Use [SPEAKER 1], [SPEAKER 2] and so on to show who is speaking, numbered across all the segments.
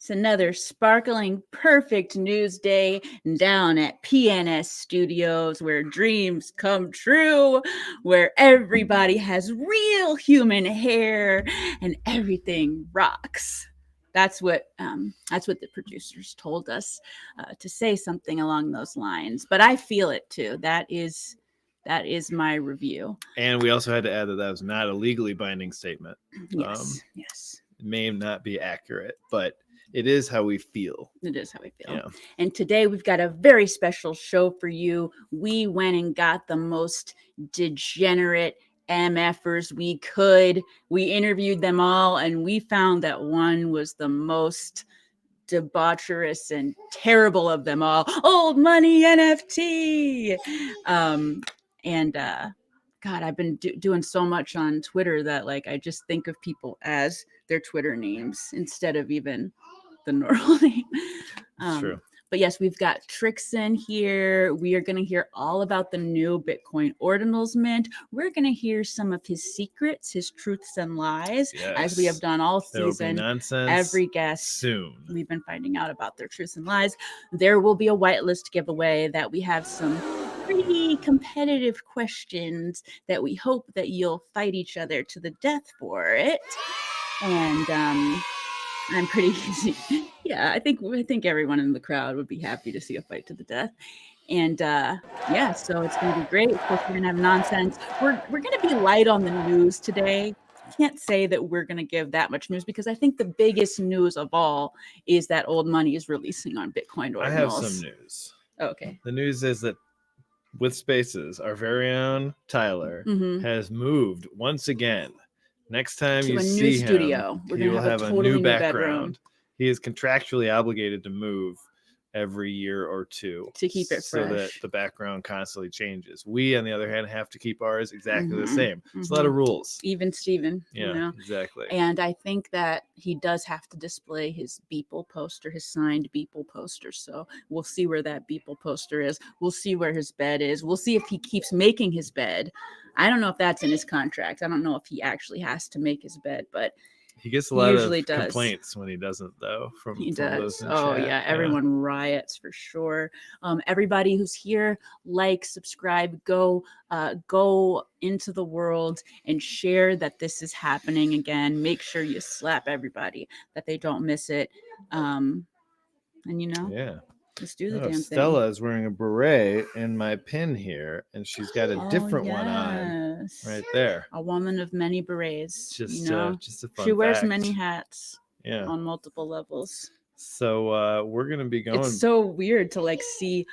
[SPEAKER 1] It's another sparkling, perfect news day down at PNS Studios, where dreams come true, where everybody has real human hair and everything rocks. That's what the producers told us, to say something along those lines. But I feel it too. That is my review.
[SPEAKER 2] And we also had to add that was not a legally binding statement.
[SPEAKER 1] Yes, yes.
[SPEAKER 2] It may not be accurate, but it is how we feel.
[SPEAKER 1] It is how we feel.
[SPEAKER 2] Yeah.
[SPEAKER 1] And today we've got a very special show for you. We went and got the most degenerate MFers we could. We interviewed them all, and we found that one was the most debaucherous and terrible of them all. Old Money NFT. God, I've been doing so much on Twitter that like I just think of people as their Twitter names instead of even the normal name.
[SPEAKER 2] True.
[SPEAKER 1] But yes, we've got Trixson here. We are going to hear all about the new Bitcoin ordinals mint. We're going to hear some of his secrets, his truths and lies, as we have done all season.
[SPEAKER 2] Nonsense
[SPEAKER 1] every guest
[SPEAKER 2] soon.
[SPEAKER 1] We've been finding out about their truths and lies. There will be a whitelist giveaway that we have some pretty competitive questions that we hope that you'll fight each other to the death for it. And I'm pretty easy. Yeah, I think everyone in the crowd would be happy to see a fight to the death. And yeah, so it's going to be great. Of course, we're going to have nonsense. We're going to be light on the news today. Can't say that we're going to give that much news because I think the biggest news of all is that Old Money is releasing on Bitcoin ordinals.
[SPEAKER 2] I have some news.
[SPEAKER 1] Okay.
[SPEAKER 2] The news is that with Spaces, our very own Tyler has moved once again. Next time you see him,
[SPEAKER 1] studio.
[SPEAKER 2] He will have a new background. He is contractually obligated to move every year or two
[SPEAKER 1] to keep it fresh,
[SPEAKER 2] so that the background constantly changes. We, on the other hand, have to keep ours exactly the same. It's a lot of rules.
[SPEAKER 1] Even Steven.
[SPEAKER 2] Yeah,
[SPEAKER 1] you know?
[SPEAKER 2] Exactly.
[SPEAKER 1] And I think that he does have to display his Beeple poster, his signed Beeple poster. So we'll see where that Beeple poster is. We'll see where his bed is. We'll see if he keeps making his bed. I don't know if that's in his contract. I don't know if he actually has to make his bed, but
[SPEAKER 2] he gets a lot of complaints when he doesn't, though. From those in chat.
[SPEAKER 1] Yeah, everyone riots for sure. Everybody who's here, like, subscribe, go into the world and share that this is happening again. Make sure you slap everybody that they don't miss it. And let's do the damn thing.
[SPEAKER 2] Stella is wearing a beret in my pin here, and she's got a different one on right there.
[SPEAKER 1] A woman of many berets.
[SPEAKER 2] Just a fun
[SPEAKER 1] She wears
[SPEAKER 2] fact.
[SPEAKER 1] many hats on multiple levels.
[SPEAKER 2] So we're going to be going.
[SPEAKER 1] It's so weird to like see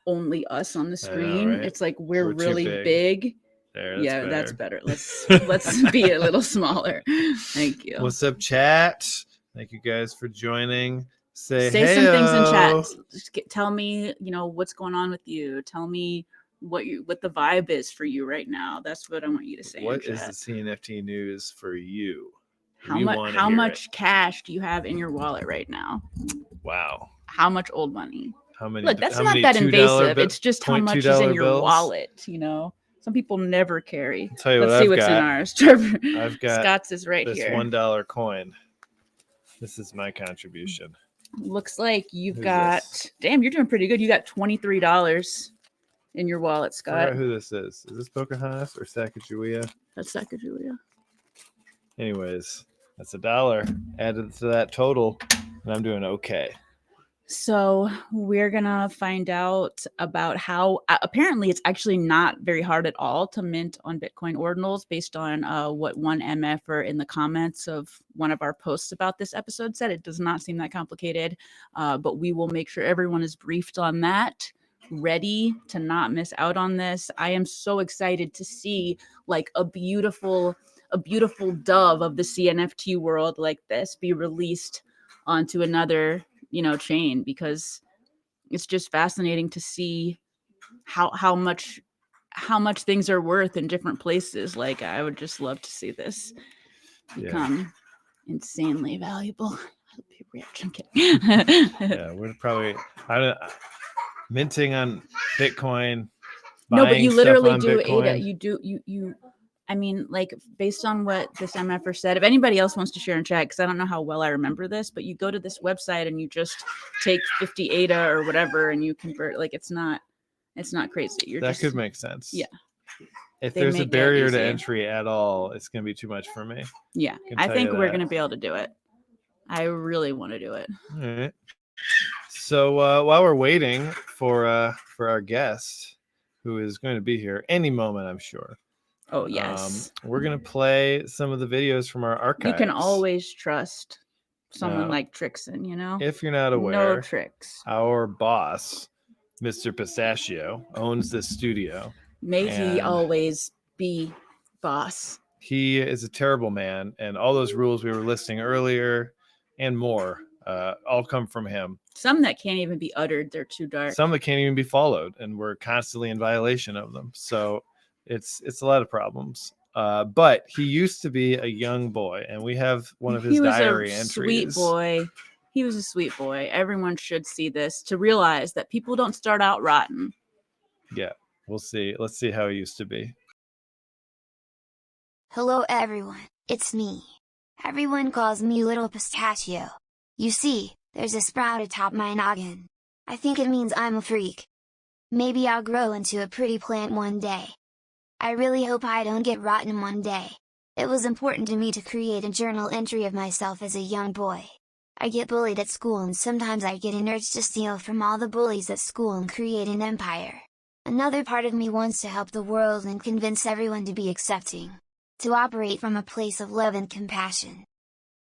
[SPEAKER 1] only us on the screen. Right? It's like we're really big. That's better. Let's be a little smaller. Thank you.
[SPEAKER 2] What's up, chat? Thank you guys for joining. Say
[SPEAKER 1] some things in chat. Tell me, what's going on with you. Tell me what the vibe is for you right now. That's what I want you to say.
[SPEAKER 2] What is the CNFT news for you?
[SPEAKER 1] How much cash do you have in your wallet right now?
[SPEAKER 2] Wow.
[SPEAKER 1] How much old money?
[SPEAKER 2] How many?
[SPEAKER 1] Look, that's not that invasive. It's just how much is in your wallet. Some people never carry.
[SPEAKER 2] Let's see
[SPEAKER 1] what's in ours. Trevor,
[SPEAKER 2] I've got
[SPEAKER 1] Scott's is right
[SPEAKER 2] this
[SPEAKER 1] here.
[SPEAKER 2] $1 coin. This is my contribution.
[SPEAKER 1] Looks like you've got. Damn, you're doing pretty good. You got $23 in your wallet, Scott.
[SPEAKER 2] I forgot who this is. Is this Pocahontas or Sacagawea?
[SPEAKER 1] That's Sacagawea.
[SPEAKER 2] Anyways, that's $1 added to that total, and I'm doing okay.
[SPEAKER 1] So we're going to find out about how apparently it's actually not very hard at all to mint on Bitcoin ordinals based on what one MFer in the comments of one of our posts about this episode said. It does not seem that complicated, but we will make sure everyone is briefed on that, ready to not miss out on this. I am so excited to see like a beautiful dove of the CNFT world like this be released onto another chain, because it's just fascinating to see how much things are worth in different places. Like, I would just love to see this become insanely valuable. I'll be rich. I'm kidding.
[SPEAKER 2] We're probably minting on Bitcoin.
[SPEAKER 1] No, but you literally do.
[SPEAKER 2] Bitcoin.
[SPEAKER 1] Ada, you I mean, like, based on what this MFer said, if anybody else wants to share in chat, because I don't know how well I remember this, but you go to this website and you just take 50 ADA or whatever and you convert. Like, it's not crazy.
[SPEAKER 2] That could make sense.
[SPEAKER 1] Yeah.
[SPEAKER 2] If there's a barrier to entry at all, it's going to be too much for me.
[SPEAKER 1] Yeah. I think we're going to be able to do it. I really want to do it.
[SPEAKER 2] All right. So while we're waiting for our guest, who is going to be here any moment, I'm sure.
[SPEAKER 1] Oh, yes.
[SPEAKER 2] We're going to play some of the videos from our archives.
[SPEAKER 1] You can always trust someone like Trixson, you know?
[SPEAKER 2] If you're not aware,
[SPEAKER 1] no tricks.
[SPEAKER 2] Our boss, Mr. Pistachio, owns this studio.
[SPEAKER 1] May he always be boss.
[SPEAKER 2] He is a terrible man, and all those rules we were listing earlier and more all come from him.
[SPEAKER 1] Some that can't even be uttered. They're too dark.
[SPEAKER 2] Some that can't even be followed, and we're constantly in violation of them. So it's a lot of problems. But he used to be a young boy, and we have one of his diary entries.
[SPEAKER 1] Sweet boy. He was a sweet boy. Everyone should see this to realize that people don't start out rotten.
[SPEAKER 2] Yeah, we'll see. Let's see how he used to be.
[SPEAKER 3] Hello everyone, it's me. Everyone calls me Little Pistachio. You see, there's a sprout atop my noggin. I think it means I'm a freak. Maybe I'll grow into a pretty plant one day. I really hope I don't get rotten one day. It was important to me to create a journal entry of myself as a young boy. I get bullied at school and sometimes I get an urge to steal from all the bullies at school and create an empire. Another part of me wants to help the world and convince everyone to be accepting. To operate from a place of love and compassion.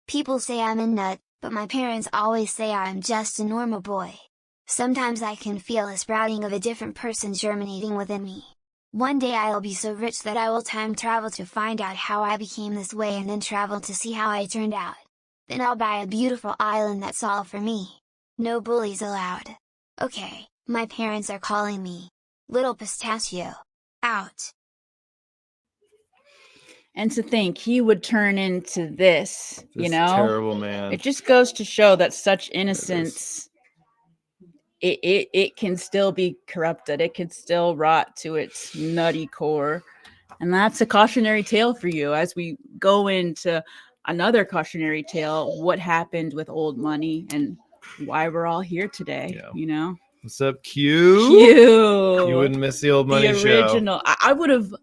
[SPEAKER 3] People say I'm a nut, but my parents always say I'm just a normal boy. Sometimes I can feel a sprouting of a different person germinating within me. One day I'll be so rich that I will time travel to find out how I became this way and then travel to see how I turned out. Then I'll buy a beautiful island that's all for me. No bullies allowed. Okay, my parents are calling me. Little Pistachio. Out.
[SPEAKER 1] And to think he would turn into this, you know?
[SPEAKER 2] Terrible man.
[SPEAKER 1] It just goes to show that such innocence, it can still be corrupted. It can still rot to its nutty core. And that's a cautionary tale for you as we go into another cautionary tale, what happened with old money and why we're all here today, you know?
[SPEAKER 2] What's up, Q?
[SPEAKER 1] Q.
[SPEAKER 2] You wouldn't miss the old money
[SPEAKER 1] original.
[SPEAKER 2] show.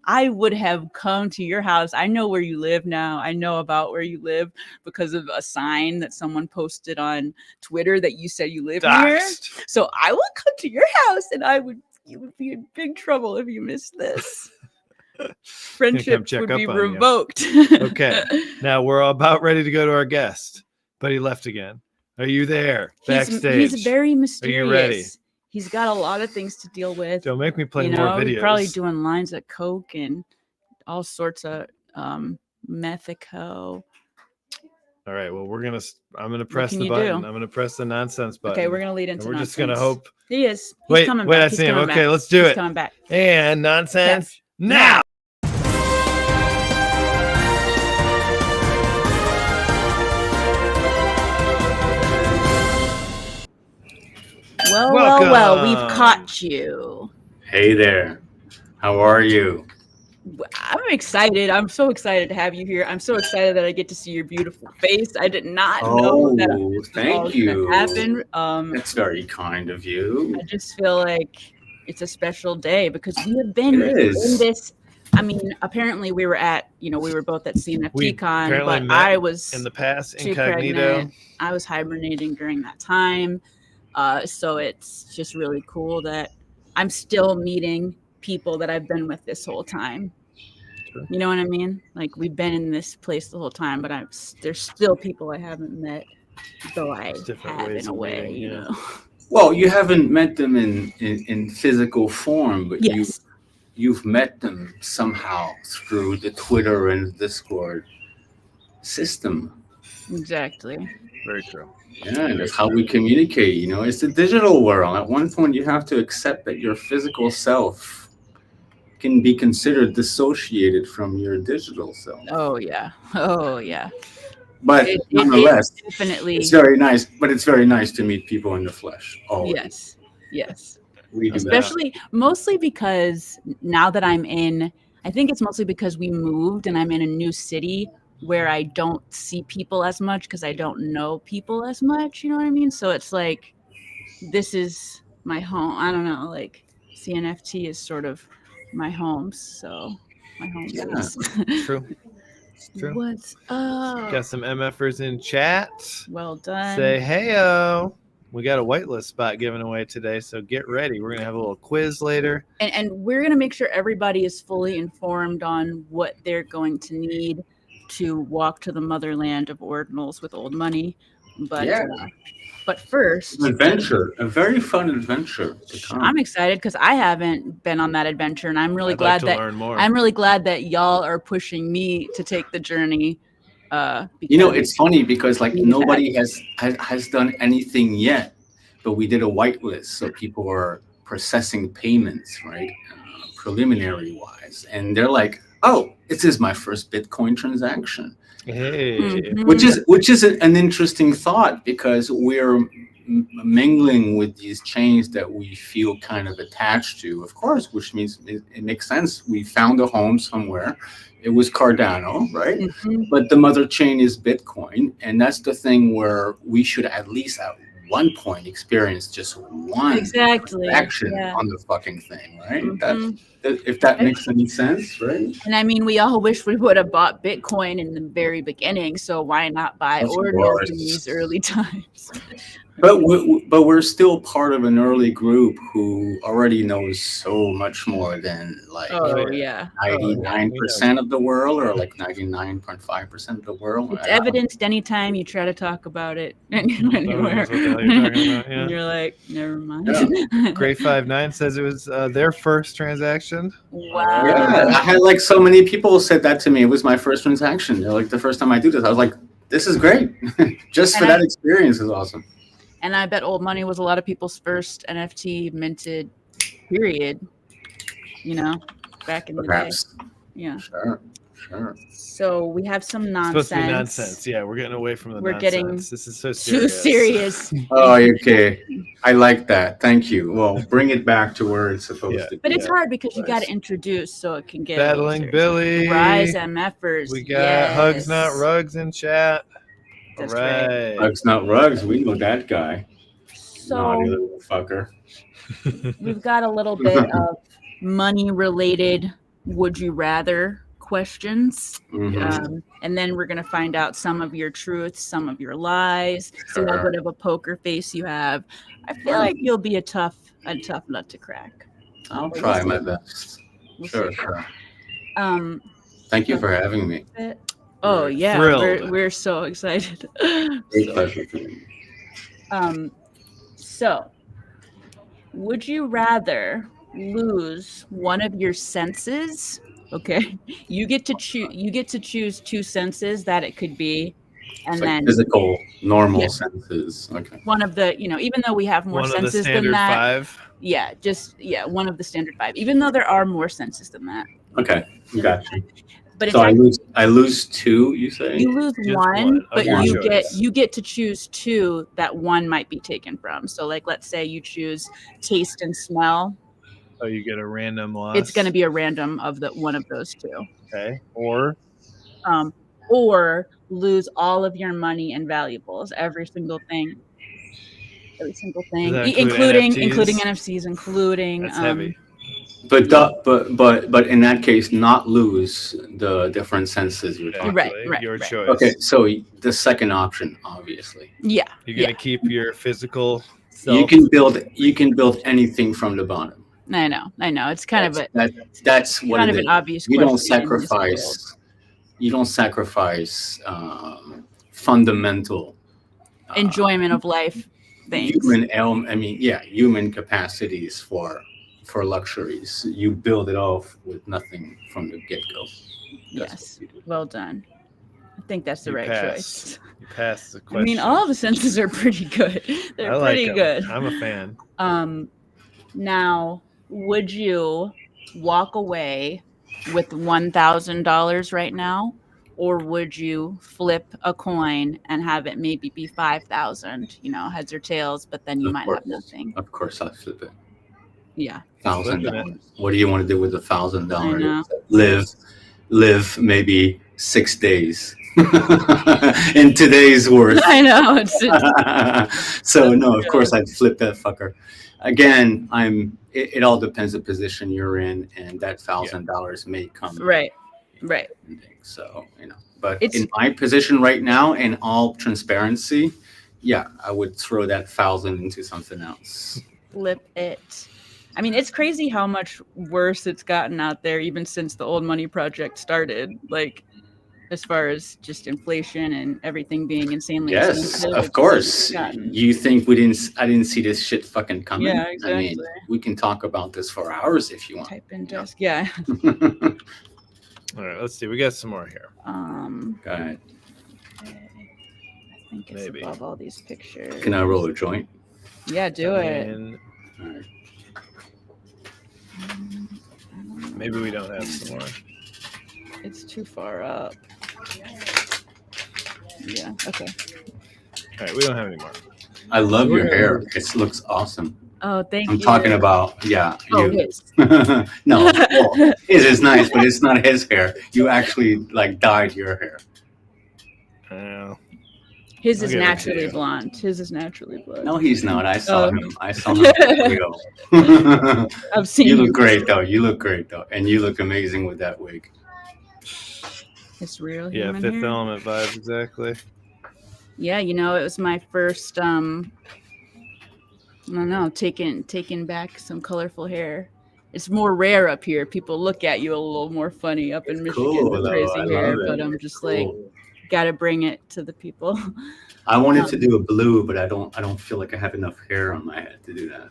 [SPEAKER 1] I would have come to your house. I know where you live now. I know about where you live because of a sign that someone posted on Twitter that you said you live near. So I will come to your house, and you would be in big trouble if you missed this. Friendship would be revoked.
[SPEAKER 2] Okay, now we're about ready to go to our guest, but he left again. Are you there? Backstage.
[SPEAKER 1] He's very mysterious.
[SPEAKER 2] Are you ready?
[SPEAKER 1] He's got a lot of things to deal with.
[SPEAKER 2] Don't make me play more videos.
[SPEAKER 1] He's probably doing lines of coke and all sorts of methico.
[SPEAKER 2] All right. Well, I'm gonna press the button. I'm gonna press the nonsense button.
[SPEAKER 1] Okay, we're gonna lead into.
[SPEAKER 2] We're just gonna hope.
[SPEAKER 1] He is.
[SPEAKER 2] Wait, I see him. Okay, let's do it.
[SPEAKER 1] He's coming back.
[SPEAKER 2] And nonsense now.
[SPEAKER 1] Well, we've caught you.
[SPEAKER 4] Hey there. How are you?
[SPEAKER 1] I'm excited. I'm so excited to have you here. I'm so excited that I get to see your beautiful face. I did not know that.
[SPEAKER 4] Thank you.
[SPEAKER 1] Happen.
[SPEAKER 4] That's very kind of you.
[SPEAKER 1] I just feel like it's a special day because we have been in this. I mean, apparently we were both at CNFT Con, but I was
[SPEAKER 2] in the past incognito.
[SPEAKER 1] Pregnant. I was hibernating during that time. So it's just really cool that I'm still meeting people that I've been with this whole time. Sure. You know what I mean? Like we've been in this place the whole time, but there's still people I haven't met, though I have in a way, you know.
[SPEAKER 4] Well, you haven't met them in physical form, but you've met them somehow through the Twitter and Discord system.
[SPEAKER 1] Exactly.
[SPEAKER 2] Very true.
[SPEAKER 4] Yeah, and that's how we communicate. You know, it's the digital world. At one point, you have to accept that your physical self can be considered dissociated from your digital self.
[SPEAKER 1] Oh yeah.
[SPEAKER 4] But nonetheless,
[SPEAKER 1] definitely,
[SPEAKER 4] it's very nice. But it's very nice to meet people in the flesh.
[SPEAKER 1] Yes.
[SPEAKER 4] We do
[SPEAKER 1] especially
[SPEAKER 4] that.
[SPEAKER 1] Mostly because now that I'm in I think it's mostly because we moved and I'm in a new city where I don't see people as much because I don't know people as much. You know what I mean? So it's like, this is my home. I don't know, like CNFT is sort of my home. So my home base.
[SPEAKER 2] True. True.
[SPEAKER 1] What's up?
[SPEAKER 2] Got some MFers in chat.
[SPEAKER 1] Well done.
[SPEAKER 2] Say heyo. We got a whitelist spot given away today, so get ready. We're gonna have a little quiz later,
[SPEAKER 1] and we're gonna make sure everybody is fully informed on what they're going to need to walk to the motherland of ordinals with old money. But first,
[SPEAKER 4] an adventure, a very fun adventure to come.
[SPEAKER 1] I'm excited because I haven't been on that adventure, and I'm really glad that
[SPEAKER 2] learn more.
[SPEAKER 1] I'm really glad that y'all are pushing me to take the journey.
[SPEAKER 4] It's funny because like nobody has done anything yet, but we did a whitelist, so people are processing payments, right, preliminary wise, and they're like, "Oh, this is my first Bitcoin transaction."
[SPEAKER 2] Hey,
[SPEAKER 4] which is an interesting thought because we're mingling with these chains that we feel kind of attached to, of course, which means it makes sense. We found a home somewhere. It was Cardano, right? But the mother chain is Bitcoin. And that's the thing where we should at least at one point experience just one action on the fucking thing, right? If that makes any sense, right?
[SPEAKER 1] And I mean, we all wish we would have bought Bitcoin in the very beginning. So why not buy ordinals in these early times?
[SPEAKER 4] But we're still part of an early group who already knows so much more than like 99% of the world, or like 99.5% of the world.
[SPEAKER 1] It's evidenced anytime you try to talk about it anywhere. And you're like, never mind.
[SPEAKER 2] Yeah. Gray 59 says it was their first transaction.
[SPEAKER 1] Wow.
[SPEAKER 4] Yeah, I had like so many people said that to me. It was my first transaction. They're like, the first time I do this, I was like, this is great. Just for that experience is awesome.
[SPEAKER 1] And I bet old money was a lot of people's first NFT minted period, back in the day. Yeah.
[SPEAKER 4] Sure.
[SPEAKER 1] So we have some nonsense.
[SPEAKER 2] It's supposed to be nonsense. Yeah, we're getting away from the nonsense.
[SPEAKER 1] Getting
[SPEAKER 2] this is so
[SPEAKER 1] too serious.
[SPEAKER 4] Oh, okay. I like that. Thank you. Well, bring it back to where it's supposed to be.
[SPEAKER 1] But it's hard because you got to introduce so it can get
[SPEAKER 2] Battling Billy.
[SPEAKER 1] Rise MFers.
[SPEAKER 2] We got Hugs Not Rugs in chat.
[SPEAKER 1] That's
[SPEAKER 2] right.
[SPEAKER 4] Hugs Not Rugs. We know that guy.
[SPEAKER 1] So
[SPEAKER 4] naughty little fucker.
[SPEAKER 1] We've got a little bit of money related would you rather questions. And then we're going to find out some of your truths, some of your lies, see how good of a poker face you have. I feel like you'll be a tough nut to crack.
[SPEAKER 4] I'll try my best. Sure. Thank you for having me.
[SPEAKER 1] Oh yeah, we're so excited.
[SPEAKER 4] Great pleasure for me.
[SPEAKER 1] So, would you rather lose one of your senses? Okay, you get to choose. You get to choose two senses that it could be, and then
[SPEAKER 4] physical, normal senses. Okay.
[SPEAKER 1] One of the, even though we have more senses than that. 5. Yeah, one of the standard 5. Even though there are more senses than that.
[SPEAKER 4] Okay, gotcha.
[SPEAKER 1] But
[SPEAKER 4] so I lose 2. You say
[SPEAKER 1] you lose one, but you get to choose 2 that one might be taken from. So like, let's say you choose taste and smell.
[SPEAKER 2] Oh, you get a random loss.
[SPEAKER 1] It's going to be a random of one of those 2.
[SPEAKER 2] Okay. Or
[SPEAKER 1] lose all of your money and valuables, every single thing, including NFTs, including.
[SPEAKER 2] That's heavy.
[SPEAKER 4] But in that case, not lose the different senses you're talking about.
[SPEAKER 1] Right.
[SPEAKER 2] Your choice.
[SPEAKER 4] Okay, so the second option, obviously.
[SPEAKER 1] Yeah.
[SPEAKER 2] You're gonna keep your physical self.
[SPEAKER 4] You can build anything from the bottom.
[SPEAKER 1] I know. It's kind of
[SPEAKER 4] that's what
[SPEAKER 1] kind of an obvious.
[SPEAKER 4] You don't sacrifice fundamental
[SPEAKER 1] enjoyment of life things.
[SPEAKER 4] Human capacities for luxuries. You build it off with nothing from the get-go.
[SPEAKER 1] Yes. Well done. I think that's the right choice.
[SPEAKER 2] You passed the question.
[SPEAKER 1] I mean, all the senses are pretty good. They're pretty good.
[SPEAKER 2] I'm a fan.
[SPEAKER 1] Now, would you walk away with $1,000 right now, or would you flip a coin and have it maybe be 5,000? Heads or tails, but then you might have nothing.
[SPEAKER 4] Of course, I'll flip it.
[SPEAKER 1] Yeah.
[SPEAKER 4] $1,000. What do you want to do with $1,000?
[SPEAKER 1] know.
[SPEAKER 4] Live maybe 6 days in today's worth.
[SPEAKER 1] I know.
[SPEAKER 4] So no, of course I'd flip that fucker. Again, it all depends the position you're in, and that $1,000 may come.
[SPEAKER 1] Right.
[SPEAKER 4] So, but in my position right now, in all transparency, yeah, I would throw that 1,000 into something else.
[SPEAKER 1] Flip it. I mean, it's crazy how much worse it's gotten out there, even since the Old Money Project started. Like, as far as just inflation and everything being insanely expensive.
[SPEAKER 4] Yes, of course. You think I didn't see this shit fucking coming?
[SPEAKER 1] Yeah, exactly.
[SPEAKER 4] I mean, we can talk about this for hours if you want.
[SPEAKER 1] Type in desk. Yeah.
[SPEAKER 2] All right, let's see. We got some more here.
[SPEAKER 4] Go ahead.
[SPEAKER 1] I think it's above all these pictures.
[SPEAKER 4] Can I roll a joint?
[SPEAKER 1] Yeah, do it.
[SPEAKER 4] All right.
[SPEAKER 2] Maybe we don't have some more.
[SPEAKER 1] It's too far up. Yeah, okay.
[SPEAKER 2] All right, we don't have any more.
[SPEAKER 4] I love your hair. It looks awesome.
[SPEAKER 1] Oh, thank you.
[SPEAKER 4] I'm talking about, you.
[SPEAKER 1] His.
[SPEAKER 4] No, well, his is nice, but it's not his hair. You actually dyed your hair.
[SPEAKER 1] His is naturally blonde. His is naturally blonde.
[SPEAKER 4] No, he's not. I saw him. I saw him.
[SPEAKER 1] I've seen
[SPEAKER 4] you. Look great though. You look great though, and you look amazing with that wig.
[SPEAKER 1] It's real.
[SPEAKER 2] Yeah, Fifth Element vibes exactly.
[SPEAKER 1] Yeah, it was my first. I don't know, taking back some colorful hair. It's more rare up here. People look at you a little more funny up in Michigan with crazy hair, but I'm just got to bring it to the people.
[SPEAKER 4] I wanted to do a blue, but I don't feel like I have enough hair on my head to do that.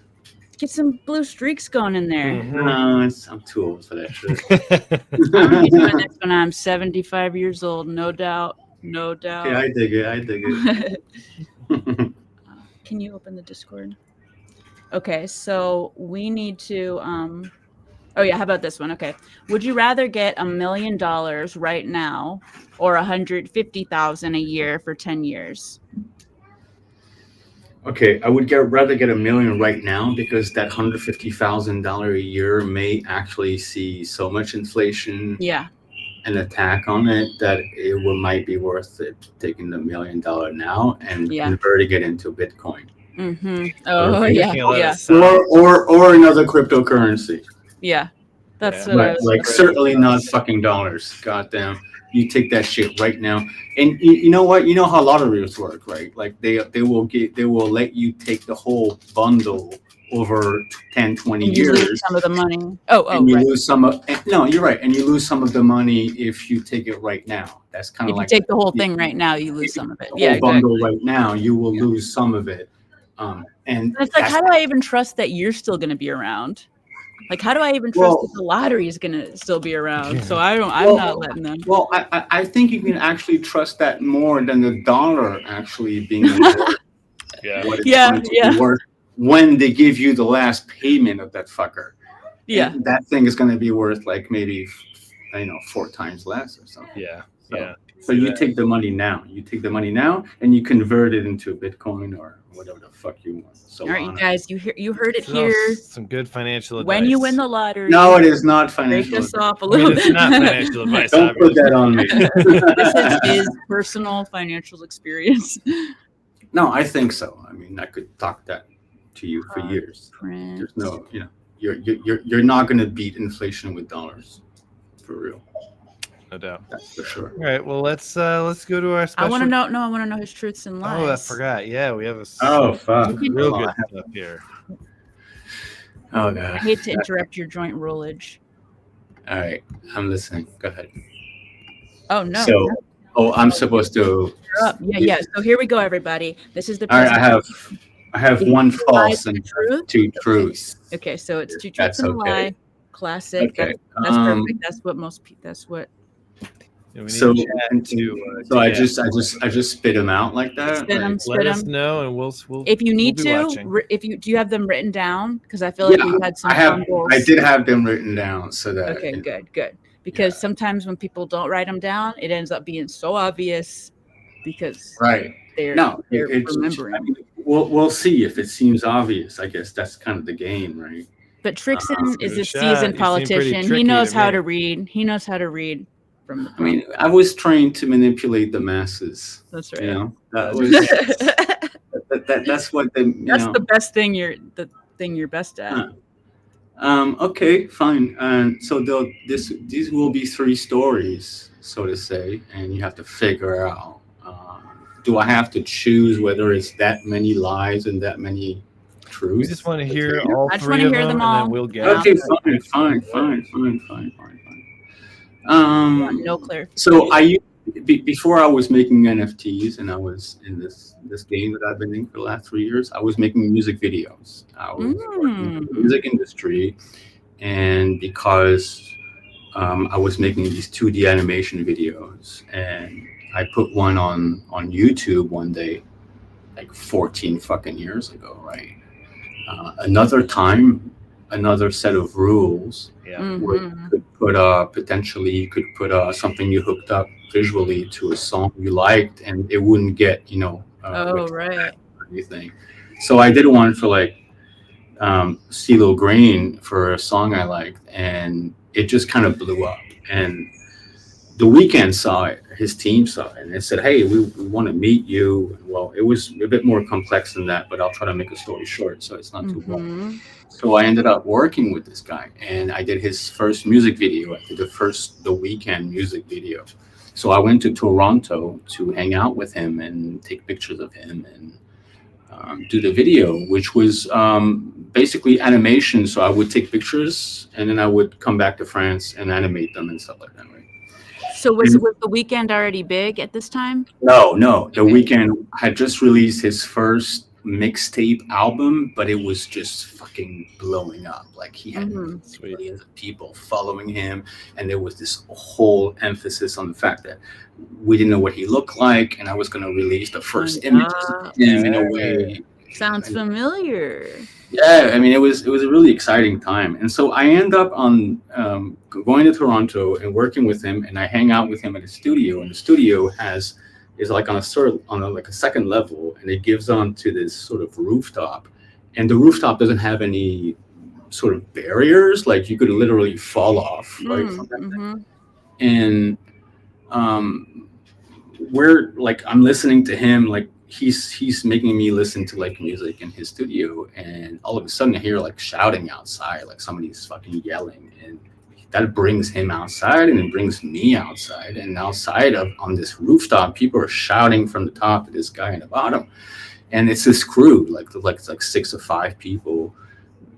[SPEAKER 1] Get some blue streaks going in there.
[SPEAKER 4] No, I'm too old for that shit.
[SPEAKER 1] I'm be doing this when I'm 75 years old, no doubt.
[SPEAKER 4] Yeah, I dig it.
[SPEAKER 1] Can you open the Discord? Okay, so we need to oh yeah, how about this one? Okay. Would you rather get $1 million right now or $150,000 a year for 10 years?
[SPEAKER 4] Okay, I would rather get $1 million right now, because that $150,000 a year may actually see so much inflation.
[SPEAKER 1] Yeah.
[SPEAKER 4] An attack on it that it might be worth it taking the $1 million now and converting it into Bitcoin.
[SPEAKER 1] Mm-hmm. Oh yeah.
[SPEAKER 4] Or another cryptocurrency.
[SPEAKER 1] Yeah, that's what I was
[SPEAKER 4] certainly not fucking dollars. Goddamn, you take that shit right now, and you know what? You know how lotteries work, right? Like they will let you take the whole bundle over 10, 20 years.
[SPEAKER 1] Lose some of the money. And
[SPEAKER 4] you lose some of. No, you're right, and you lose some of the money if you take it right now. That's kind of
[SPEAKER 1] like if you take the whole thing right now, you lose some of it. Yeah,
[SPEAKER 4] bundle right now, you will lose some of it. And
[SPEAKER 1] it's like, how do I even trust that you're still going to be around? Like, how do I even trust that the lottery is going to still be around? So I'm not letting them.
[SPEAKER 4] Well, I think you can actually trust that more than the dollar actually being worth. Worth when they give you the last payment of that fucker.
[SPEAKER 1] Yeah.
[SPEAKER 4] And that thing is going to be worth like maybe, 4 times less or something.
[SPEAKER 2] Yeah.
[SPEAKER 4] So you take the money now. You take the money now and you convert it into Bitcoin or whatever the fuck you want. So
[SPEAKER 1] all right, you guys, you heard it here.
[SPEAKER 2] Some good financial advice.
[SPEAKER 1] When you win the lottery.
[SPEAKER 4] No, it is not financial.
[SPEAKER 1] Break us off a little bit.
[SPEAKER 2] It's not financial advice.
[SPEAKER 4] Don't put that on me.
[SPEAKER 1] This is his personal financial experience.
[SPEAKER 4] No, I think so. I mean, I could talk that to you for years. There's no, you're not going to beat inflation with dollars, for real.
[SPEAKER 2] No doubt.
[SPEAKER 4] That's for sure.
[SPEAKER 2] All right. Well, let's go to our special.
[SPEAKER 1] I want to know. No, I want to know his truths and lies.
[SPEAKER 2] Oh, I forgot. Yeah, we have a.
[SPEAKER 4] Oh, fuck.
[SPEAKER 2] Real good stuff here.
[SPEAKER 4] Oh god.
[SPEAKER 1] I hate to interrupt your joint rollage.
[SPEAKER 4] All right, I'm listening. Go ahead.
[SPEAKER 1] Oh no.
[SPEAKER 4] So, I'm supposed to.
[SPEAKER 1] Yeah. So here we go, everybody. This is the.
[SPEAKER 4] All right, I have one false and 2 truths.
[SPEAKER 1] Okay, so it's 2 truths and a lie. Classic.
[SPEAKER 4] Okay.
[SPEAKER 1] That's perfect. That's what most people. That's what.
[SPEAKER 4] So I just spit them out like that.
[SPEAKER 2] Let us know, and we'll.
[SPEAKER 1] If you need to, do you have them written down? Because I feel like we've had some.
[SPEAKER 4] I did have them written down so that.
[SPEAKER 1] Okay, good. Because sometimes when people don't write them down, it ends up being so obvious. Because they're remembering.
[SPEAKER 4] I mean, we'll see if it seems obvious. I guess that's kind of the game, right?
[SPEAKER 1] But Trixson is
[SPEAKER 2] Give it
[SPEAKER 1] a
[SPEAKER 2] shot.
[SPEAKER 1] seasoned
[SPEAKER 2] You seem pretty
[SPEAKER 1] politician. He
[SPEAKER 2] tricky
[SPEAKER 1] knows
[SPEAKER 2] to
[SPEAKER 1] how
[SPEAKER 2] me.
[SPEAKER 1] to read. He knows how to read from the
[SPEAKER 4] I mean, I was trained to manipulate the masses.
[SPEAKER 1] That's right.
[SPEAKER 4] You know, that
[SPEAKER 2] That's
[SPEAKER 4] was that's what the
[SPEAKER 1] That's the best thing you're best at.
[SPEAKER 4] Okay, fine. And so these will be three stories, so to say, and you have to figure out. Do I have to choose whether it's that many lies and that many truths?
[SPEAKER 2] We just want to hear all
[SPEAKER 1] I just
[SPEAKER 2] three
[SPEAKER 1] wanna
[SPEAKER 2] of
[SPEAKER 1] hear
[SPEAKER 2] them,
[SPEAKER 1] them
[SPEAKER 2] and
[SPEAKER 1] all.
[SPEAKER 2] then we'll get.
[SPEAKER 1] Yeah.
[SPEAKER 4] Okay, fine.
[SPEAKER 1] No clarification.
[SPEAKER 4] So before I was making NFTs and I was in this game that I've been in for the last 3 years, I was making music videos. I was working in the music industry, and because I was making these 2D animation videos, and I put one on YouTube one day, like 14 fucking years ago, right? Another time, another set of rules.
[SPEAKER 2] Yeah.
[SPEAKER 4] Where you could put potentially you could put something you hooked up visually to a song you liked, and it wouldn't get
[SPEAKER 1] Right.
[SPEAKER 4] or anything. So I did one for like CeeLo Green for a song I liked, and it just kind of blew up. And The Weeknd saw it, his team saw it, and they said, "Hey, we want to meet you." Well, it was a bit more complex than that, but I'll try to make a story short so it's not too long. So I ended up working with this guy, and I did his first music video. I did the Weeknd music video. So I went to Toronto to hang out with him and take pictures of him and do the video, which was basically animation. So I would take pictures, and then I would come back to France and animate them and stuff like that, right?
[SPEAKER 1] So was The Weeknd already big at this time?
[SPEAKER 4] No. The Weeknd had just released his first mixtape album, but it was just fucking blowing up. Like he had millions of people following him, and there was this whole emphasis on the fact that we didn't know what he looked like, and I was going to release the first images of him in a way.
[SPEAKER 1] Sounds familiar.
[SPEAKER 4] Yeah, I mean, it was a really exciting time, and so I end up on going to Toronto and working with him, and I hang out with him at his studio, and the studio is like on a second level, and it gives on to this sort of rooftop, and the rooftop doesn't have any sort of barriers, like you could literally fall off right from that thing. And we're like, I'm listening to him, like he's making me listen to like music in his studio, and all of a sudden I hear like shouting outside, like somebody's fucking yelling, and that brings him outside, and it brings me outside, and outside on this rooftop, people are shouting from the top to this guy in the bottom, and it's this crew, it's like 6 or 5 people,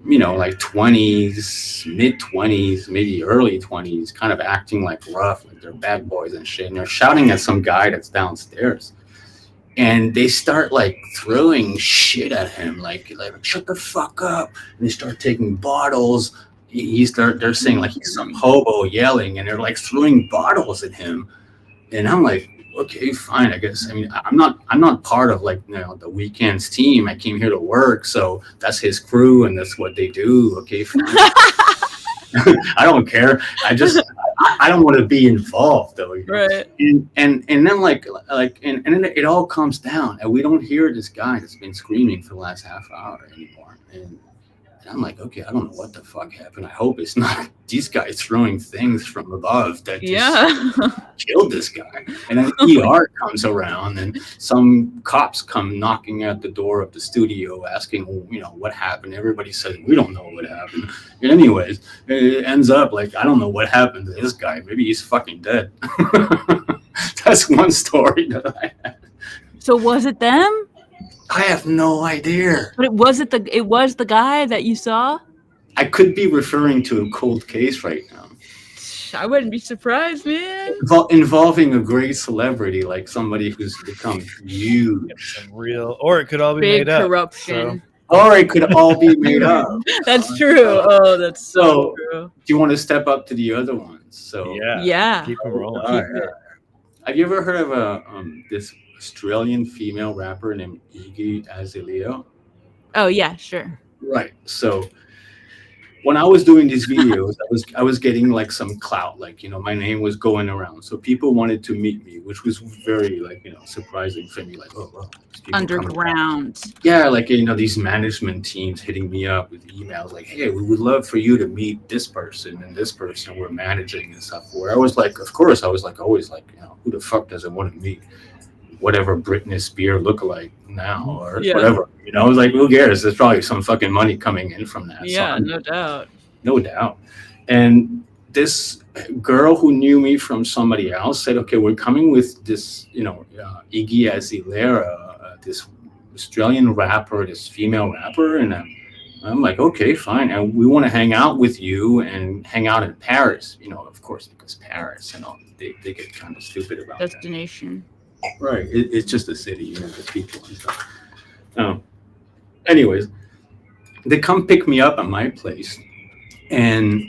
[SPEAKER 4] like 20s, mid-20s, maybe early 20s, kind of acting like rough, like they're bad boys and shit, and they're shouting at some guy that's downstairs. And they start like throwing shit at him, like shut the fuck up. And they start taking bottles. They're saying like he's some hobo yelling, and they're like throwing bottles at him. And I'm like, okay, fine, I guess. I mean, I'm not part of like the Weeknd's team. I came here to work, so that's his crew and that's what they do. Okay, fine. I don't care. I don't want to be involved though.
[SPEAKER 1] Right.
[SPEAKER 4] And then and then it all comes down, and we don't hear this guy that's been screaming for the last half hour anymore. And I'm like, okay, I don't know what the fuck happened. I hope it's not these guys throwing things from above that just killed this guy. And then ER comes around, and some cops come knocking at the door of the studio asking, what happened. Everybody says, we don't know what happened. And anyways, it ends up like, I don't know what happened to this guy. Maybe he's fucking dead. That's one story that I had.
[SPEAKER 1] So was it them?
[SPEAKER 4] I have no idea.
[SPEAKER 1] But it was the guy that you saw?
[SPEAKER 4] I could be referring to a cold case right now.
[SPEAKER 1] I wouldn't be surprised, man.
[SPEAKER 4] Involving a great celebrity, like somebody who's become huge.
[SPEAKER 2] Real, or it could all be
[SPEAKER 1] Big
[SPEAKER 2] made up.
[SPEAKER 1] corruption.
[SPEAKER 4] Or it could all be made up.
[SPEAKER 1] That's true. Oh, that's so true.
[SPEAKER 4] Do you want to step up to the other ones? So
[SPEAKER 1] yeah.
[SPEAKER 2] Keep them rolling.
[SPEAKER 4] Have you ever heard of this Australian female rapper named Iggy Azalea?
[SPEAKER 1] Oh yeah, sure.
[SPEAKER 4] Right. So when I was doing these videos, I was getting like some clout, like, you know, my name was going around, so people wanted to meet me, which was very, like, you know, surprising for me. Like, oh well, these people
[SPEAKER 1] underground.
[SPEAKER 4] yeah, like, you know, these management teams hitting me up with emails like, hey, we would love for you to meet this person and this person we're managing and stuff. Where I was like, of course, I was like, always like, you know, who the fuck doesn't want to meet whatever Britney Spears lookalike now or whatever? You know, I was like, who cares? There's probably some fucking money coming in from that.
[SPEAKER 1] Yeah,
[SPEAKER 4] so
[SPEAKER 1] no doubt.
[SPEAKER 4] No doubt. And this girl who knew me from somebody else said, okay, we're coming with this, you know, Iggy Azalea, this Australian rapper, this female rapper. And I'm like, okay, fine. And we want to hang out with you and hang out in Paris, you know, of course, because Paris, you know, they get kind of stupid about
[SPEAKER 1] destination.
[SPEAKER 4] That. Right. It's just a city, you know, the people and stuff. Anyways, they come pick me up at my place. And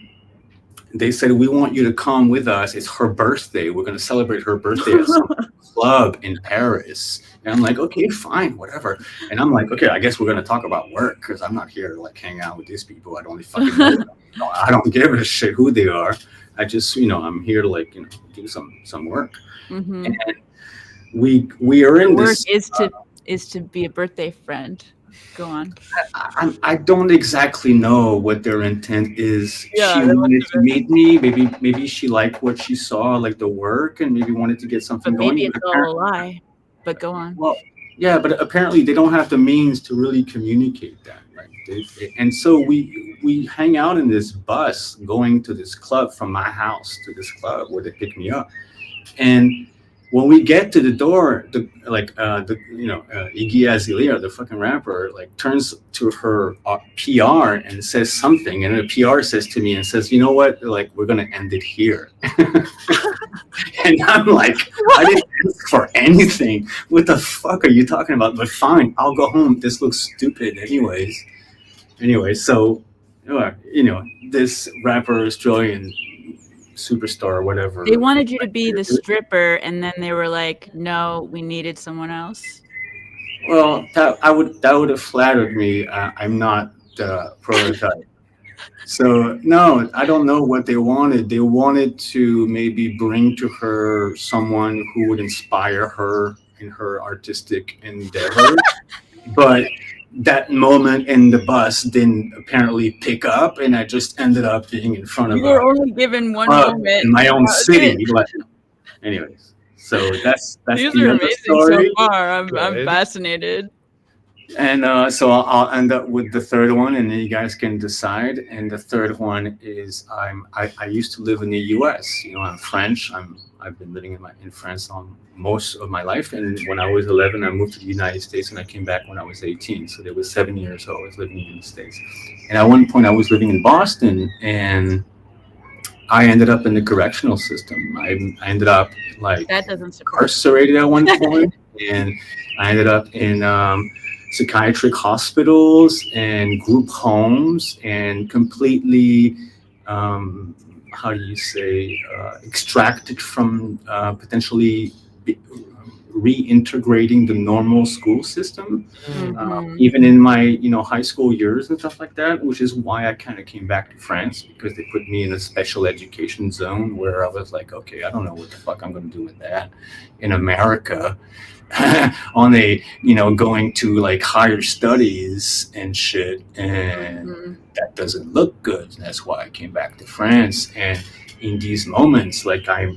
[SPEAKER 4] they said, we want you to come with us. It's her birthday. We're going to celebrate her birthday at some club in Paris. And I'm like, okay, fine, whatever. And I'm like, okay, I guess we're going to talk about work because I'm not here to like hang out with these people. I don't fucking know them. You know, I don't give a shit who they are. I just, you know, I'm here to like, you know, do some work.
[SPEAKER 1] Mm-hmm.
[SPEAKER 4] And we are in
[SPEAKER 1] work
[SPEAKER 4] this.
[SPEAKER 1] is to be a birthday friend. Go on.
[SPEAKER 4] I don't exactly know what their intent is.
[SPEAKER 1] Yeah,
[SPEAKER 4] she wanted to meet me. Maybe she liked what she saw, like the work, and maybe wanted to get something
[SPEAKER 1] but
[SPEAKER 4] going.
[SPEAKER 1] Maybe it's all a lie. But go on.
[SPEAKER 4] Well, yeah, but apparently they don't have the means to really communicate that. Right? And so we hang out in this bus going to this club from my house to this club where they pick me up. And when we get to the door, Iggy Azalea, the fucking rapper, like turns to her PR and says something, and the PR says to me and says, "You know what? Like we're gonna end it here." And I'm like, I didn't ask for anything. What the fuck are you talking about? But fine, I'll go home. This looks stupid, anyways. Anyway, so you know, this rapper Australian superstar or whatever.
[SPEAKER 1] They wanted you to be the stripper, and then they were like, "No, we needed someone else."
[SPEAKER 4] Well, that would have flattered me. I'm not the prototype, so no, I don't know what they wanted. They wanted to maybe bring to her someone who would inspire her in her artistic endeavor, but that moment in the bus didn't apparently pick up, and I just ended up being in front of.
[SPEAKER 1] You were only given one moment
[SPEAKER 4] in my own city. But anyways, so that's
[SPEAKER 1] these
[SPEAKER 4] the
[SPEAKER 1] are
[SPEAKER 4] other
[SPEAKER 1] amazing
[SPEAKER 4] story.
[SPEAKER 1] so far. I'm fascinated.
[SPEAKER 4] And so I'll end up with the third one, and then you guys can decide. And the third one is I used to live in the U.S. You know, I'm French. I've been living in France most of my life. And when I was 11, I moved to the United States, and I came back when I was 18. So there was 7 years old. I was living in the States. And at one point, I was living in Boston, and I ended up in the correctional system. I ended up like incarcerated at one point, and I ended up in psychiatric hospitals and group homes, and completely, how do you say, extracted from potentially reintegrating the normal school system, even in my high school years and stuff like that, which is why I kind of came back to France, because they put me in a special education zone where I was like, okay, I don't know what the fuck I'm going to do with that in America. On a going to like higher studies and shit, and that doesn't look good. And that's why I came back to France. And in these moments, like I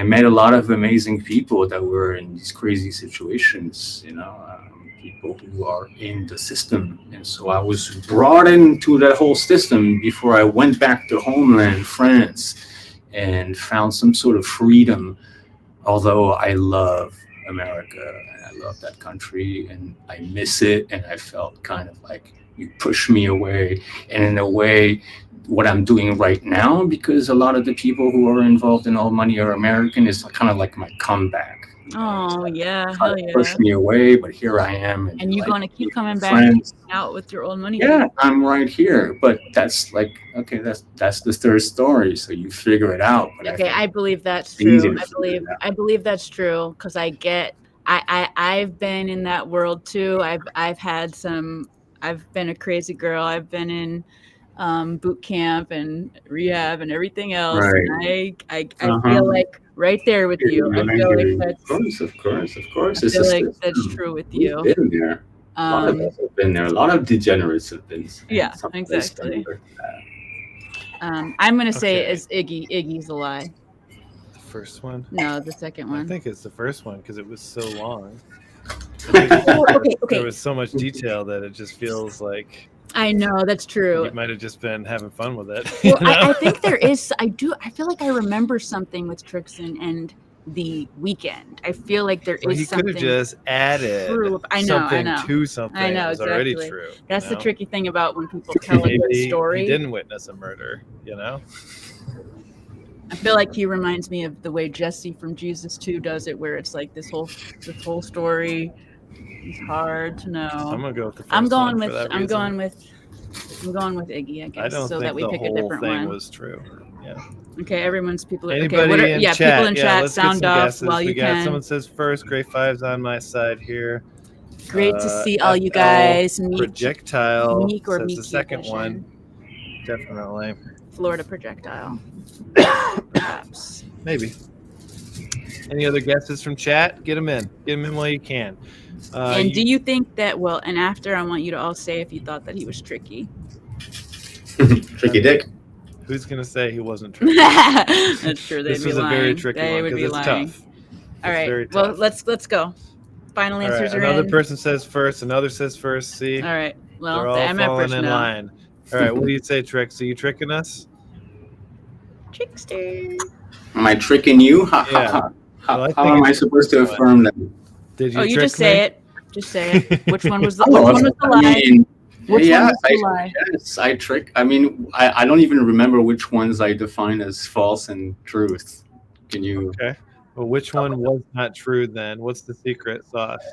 [SPEAKER 4] met a lot of amazing people that were in these crazy situations, people who are in the system. And so I was brought into that whole system before I went back to homeland France and found some sort of freedom. Although I love America and I love that country and I miss it, and I felt kind of like you push me away. And in a way, what I'm doing right now, because a lot of the people who are involved in All Money Are American, is kind of like my comeback.
[SPEAKER 1] Oh yeah,
[SPEAKER 4] hell yeah. Push me away, but here I am.
[SPEAKER 1] And you're gonna keep coming back out with your old money.
[SPEAKER 4] Yeah, I'm right here. But that's like, okay, that's the third story. So you figure it out. But
[SPEAKER 1] okay, I believe that's true. I believe that's true, because I've been in that world too. I've been a crazy girl. I've been in boot camp and rehab and everything else.
[SPEAKER 4] Right.
[SPEAKER 1] And I
[SPEAKER 4] Uh-huh.
[SPEAKER 1] feel like right there with you. I feel like that's
[SPEAKER 4] Of course.
[SPEAKER 1] I
[SPEAKER 4] It's a
[SPEAKER 1] feel like
[SPEAKER 4] system.
[SPEAKER 1] that's true with
[SPEAKER 4] We've
[SPEAKER 1] you.
[SPEAKER 4] been there. A lot of us have been there. A lot of degenerates have been.
[SPEAKER 1] Yeah,
[SPEAKER 4] someplace
[SPEAKER 1] exactly.
[SPEAKER 4] similar.
[SPEAKER 1] I'm gonna say
[SPEAKER 2] Okay.
[SPEAKER 1] it's Iggy. Iggy's a lie.
[SPEAKER 2] The first one?
[SPEAKER 1] No, the second
[SPEAKER 2] I
[SPEAKER 1] one.
[SPEAKER 2] think it's the first one because it was so long. I think
[SPEAKER 1] Okay.
[SPEAKER 2] there was so much detail that it just feels like
[SPEAKER 1] I know that's true.
[SPEAKER 2] you might have just been having fun with it.
[SPEAKER 1] Well,
[SPEAKER 2] you know?
[SPEAKER 1] I think there is. I feel like I remember something with Trixson and the weekend. I feel like there
[SPEAKER 2] Well,
[SPEAKER 1] is
[SPEAKER 2] he could have
[SPEAKER 1] something
[SPEAKER 2] just added
[SPEAKER 1] true. I
[SPEAKER 2] something
[SPEAKER 1] know.
[SPEAKER 2] to something
[SPEAKER 1] I know,
[SPEAKER 2] that was already
[SPEAKER 1] exactly.
[SPEAKER 2] true.
[SPEAKER 1] That's the
[SPEAKER 2] know?
[SPEAKER 1] tricky thing about when people tell a good
[SPEAKER 2] Maybe
[SPEAKER 1] story.
[SPEAKER 2] he didn't witness a murder, you know?
[SPEAKER 1] I feel like he reminds me of the way Jesse from Jesus 2 does it, where it's like this whole story is hard to know.
[SPEAKER 2] I'm gonna go with the first
[SPEAKER 1] I'm going
[SPEAKER 2] one
[SPEAKER 1] with
[SPEAKER 2] for that
[SPEAKER 1] I'm
[SPEAKER 2] reason.
[SPEAKER 1] going with Iggy, I guess,
[SPEAKER 2] I don't
[SPEAKER 1] so
[SPEAKER 2] think
[SPEAKER 1] that we
[SPEAKER 2] the
[SPEAKER 1] pick a
[SPEAKER 2] whole
[SPEAKER 1] different
[SPEAKER 2] thing
[SPEAKER 1] one.
[SPEAKER 2] was true. Yeah.
[SPEAKER 1] Okay, people are
[SPEAKER 2] Anybody
[SPEAKER 1] okay.
[SPEAKER 2] in chat?
[SPEAKER 1] People in chat,
[SPEAKER 2] let's get
[SPEAKER 1] sound
[SPEAKER 2] some
[SPEAKER 1] off
[SPEAKER 2] guesses.
[SPEAKER 1] while
[SPEAKER 2] We
[SPEAKER 1] you
[SPEAKER 2] got
[SPEAKER 1] can.
[SPEAKER 2] someone says first, Gray Five's on my side here.
[SPEAKER 1] Great to see all you guys.
[SPEAKER 2] Projectile
[SPEAKER 1] Meek or
[SPEAKER 2] says
[SPEAKER 1] Meek
[SPEAKER 2] the second
[SPEAKER 1] edition.
[SPEAKER 2] one. Definitely.
[SPEAKER 1] Florida Projectile. Perhaps.
[SPEAKER 2] Maybe. Any other guesses from chat? Get them in. Get them in while you can.
[SPEAKER 1] And do you think that, and after I want you to all say if you thought that he was tricky.
[SPEAKER 4] Tricky Dick.
[SPEAKER 2] Who's going to say he wasn't tricky?
[SPEAKER 1] That's true.
[SPEAKER 2] This was a very tricky one because it's tough.
[SPEAKER 1] All right.
[SPEAKER 2] Very
[SPEAKER 1] well,
[SPEAKER 2] tough.
[SPEAKER 1] let's go. Final answers are in.
[SPEAKER 2] Another person says first. Another says first. See?
[SPEAKER 1] All right. Well,
[SPEAKER 2] they're all
[SPEAKER 1] the
[SPEAKER 2] falling in line. All right. What do you say, Trix? Are you tricking us?
[SPEAKER 1] Trickster.
[SPEAKER 4] Am I tricking you?
[SPEAKER 2] Yeah.
[SPEAKER 4] How am I supposed to affirm that?
[SPEAKER 2] Did you
[SPEAKER 1] you
[SPEAKER 2] trick
[SPEAKER 1] just say
[SPEAKER 2] me?
[SPEAKER 1] it. Just say it. Which one was the lie? Which one was the lie?
[SPEAKER 4] Yes, I trick. I mean, I don't even remember which ones I define as false and truth. Can you?
[SPEAKER 2] Okay. Well, which one was not true then? What's the secret sauce?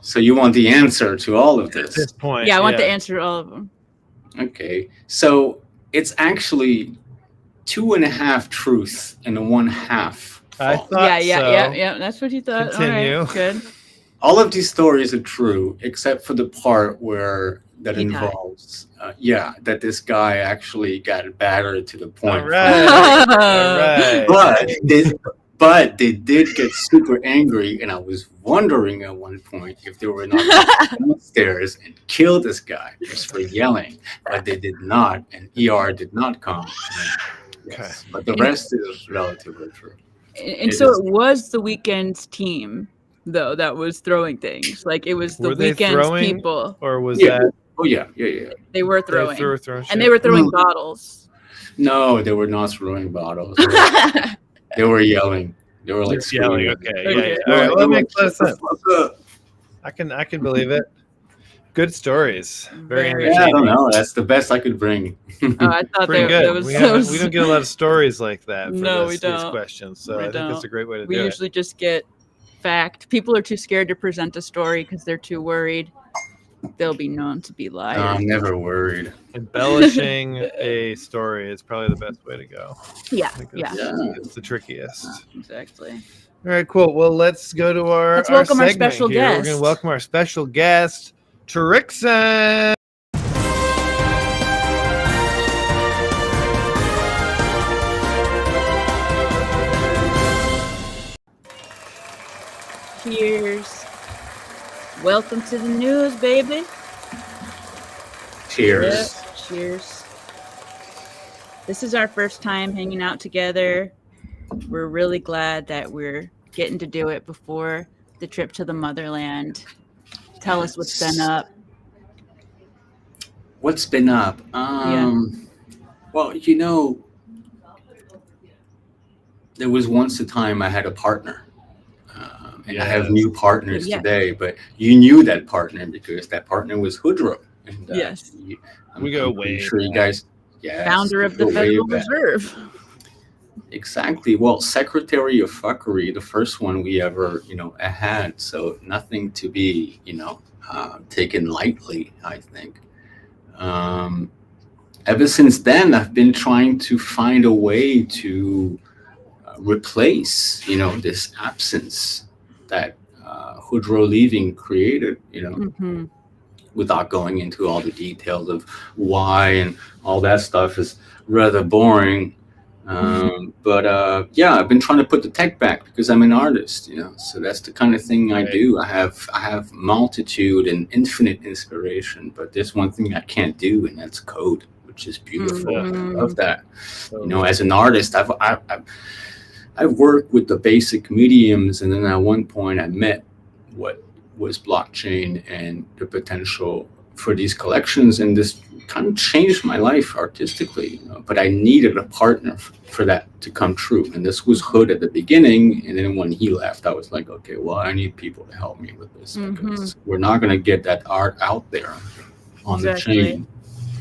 [SPEAKER 4] So you want the answer to all of this?
[SPEAKER 2] At this point.
[SPEAKER 1] Yeah, I want the answer to all of them.
[SPEAKER 4] Okay. So it's actually 2.5 truth and 1/2 false.
[SPEAKER 2] I thought
[SPEAKER 1] Yeah. That's what you thought.
[SPEAKER 2] Continue.
[SPEAKER 1] All right, good.
[SPEAKER 4] All of these stories are true, except for the part that involves, that this guy actually got battered to the point.
[SPEAKER 2] All right.
[SPEAKER 4] But they did get super angry, and I was wondering at one point if they were not downstairs and kill this guy just for yelling, but they did not, and ER did not come. Yes. But the rest is relatively true.
[SPEAKER 1] And so it was the Weeknd's team, though, that was throwing things. Like it was the Weeknd's people.
[SPEAKER 2] Or was that?
[SPEAKER 4] Oh, yeah.
[SPEAKER 1] They were throwing.
[SPEAKER 2] They were throwing
[SPEAKER 1] and they were throwing bottles.
[SPEAKER 4] No, they were not throwing bottles. They were yelling. They were like
[SPEAKER 2] yelling.
[SPEAKER 4] Okay.
[SPEAKER 2] Yeah. All right. Well, that makes a lot of sense. I can believe it. Good stories. Very entertaining.
[SPEAKER 4] I don't know. That's the best I could bring.
[SPEAKER 1] I thought
[SPEAKER 2] pretty good. We don't get a lot of stories like that for
[SPEAKER 1] we don't.
[SPEAKER 2] these questions. So I think that's a great way to do it.
[SPEAKER 1] We usually just get fact. People are too scared to present a story because they're too worried they'll be known to be liars.
[SPEAKER 4] I'm never worried.
[SPEAKER 2] Embellishing a story is probably the best way to go.
[SPEAKER 1] Yeah.
[SPEAKER 2] It's the trickiest.
[SPEAKER 1] Exactly.
[SPEAKER 2] All right, cool. Well, let's go to our
[SPEAKER 1] welcome our
[SPEAKER 2] segment
[SPEAKER 1] special
[SPEAKER 2] here.
[SPEAKER 1] guest.
[SPEAKER 2] We're going to welcome our special guest, Trixson.
[SPEAKER 1] Cheers. Welcome to the news, baby.
[SPEAKER 4] Cheers.
[SPEAKER 1] Yep. Cheers. This is our first time hanging out together. We're really glad that we're getting to do it before the trip to the motherland. Tell us what's been up.
[SPEAKER 4] What's been up? Well, there was once a time I had a partner. And I have new partners today, but you knew that partner because that partner was Woodrow. And,
[SPEAKER 1] yes.
[SPEAKER 2] We go way.
[SPEAKER 4] Sure, you guys. Yes,
[SPEAKER 1] founder of the Federal Reserve.
[SPEAKER 4] Exactly. Well, Secretary of Fuckery, the first one we ever, had. So nothing to be, taken lightly, I think. Ever since then, I've been trying to find a way to replace, this absence that Woodrow leaving created, without going into all the details of why and all that stuff is rather boring. Yeah, I've been trying to put the tech back because I'm an artist, so that's the kind of thing I do. I have multitude and infinite inspiration, but there's one thing I can't do, and that's code, which is beautiful. I love that. As an artist, I've worked with the basic mediums, and then at one point I met what was blockchain and the potential for these collections, and this kind of changed my life artistically. But I needed a partner for that to come true, and this was Hood at the beginning. And then when he left, I was like, okay, well, I need people to help me with this, because we're not going to get that art out there on the chain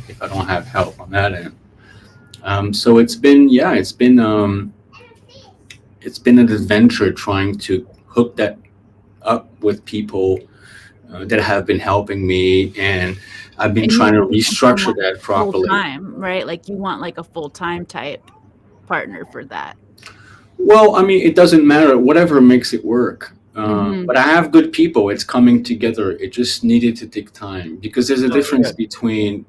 [SPEAKER 4] if I don't have help on that end. So it's been an adventure trying to hook that up with people that have been helping me, and I've been trying to restructure that properly.
[SPEAKER 1] Full-time, right? Like you want like a full-time type partner for that.
[SPEAKER 4] Well, I mean, it doesn't matter, whatever makes it work. But I have good people. It's coming together. It just needed to take time, because there's a difference between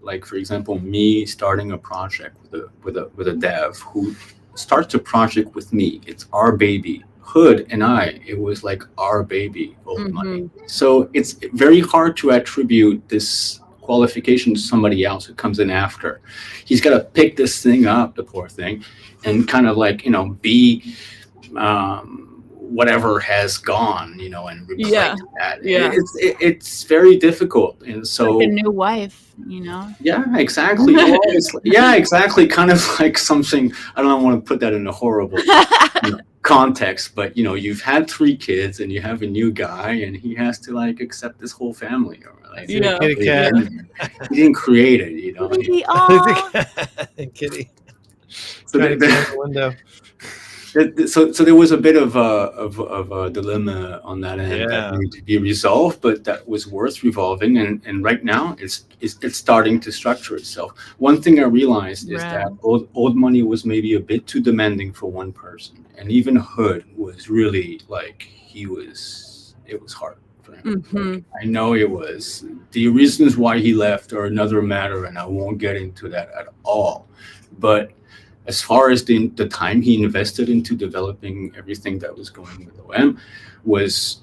[SPEAKER 4] like, for example, me starting a project with a dev who starts a project with me. It's our baby. Hood and it was like our baby, old money. So it's very hard to attribute this qualification to somebody else who comes in after. He's got to pick this thing up, the poor thing, and kind of like, be whatever has gone, and replace that. It's very difficult. And so
[SPEAKER 1] like a new wife,
[SPEAKER 4] Yeah, exactly. Yeah, exactly. Kind of like something, I don't want to put that in a horrible context, but you've had 3 kids and you have a new guy, and he has to like accept this whole family. Right?
[SPEAKER 2] He didn't
[SPEAKER 4] create it,
[SPEAKER 2] Kitty.
[SPEAKER 4] So
[SPEAKER 2] the window.
[SPEAKER 4] So there was a bit of a dilemma on that end that needed to be resolved, but that was worth revolving, and right now it's starting to structure itself. One thing I realized is that old money was maybe a bit too demanding for one person, and even Hood was really like it was hard for him. Like, I know it was. The reasons why he left are another matter, and I won't get into that at all. But as far as the time he invested into developing everything that was going with OM was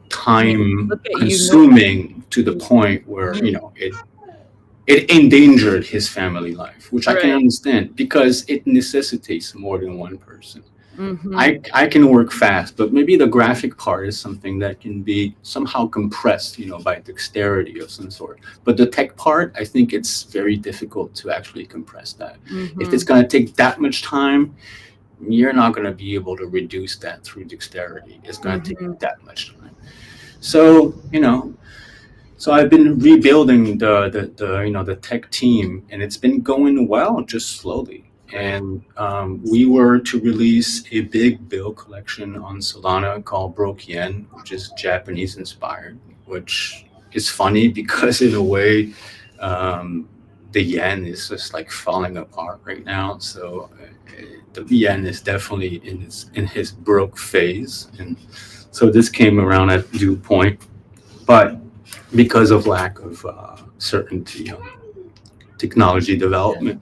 [SPEAKER 4] time consuming to the point where it endangered his family life, which I can understand, because it necessitates more than one person. I can work fast, but maybe the graphic part is something that can be somehow compressed, by dexterity of some sort. But the tech part, I think it's very difficult to actually compress that. If it's going to take that much time, you're not going to be able to reduce that through dexterity. It's going to take that much time. So, so I've been rebuilding the tech team, and it's been going well, just slowly. And we were to release a big bill collection on Solana called Broke Yen, which is Japanese inspired, which is funny because in a way the yen is just like falling apart right now. So the yen is definitely in his broke phase. And so this came around at due point, but because of lack of certainty on technology development,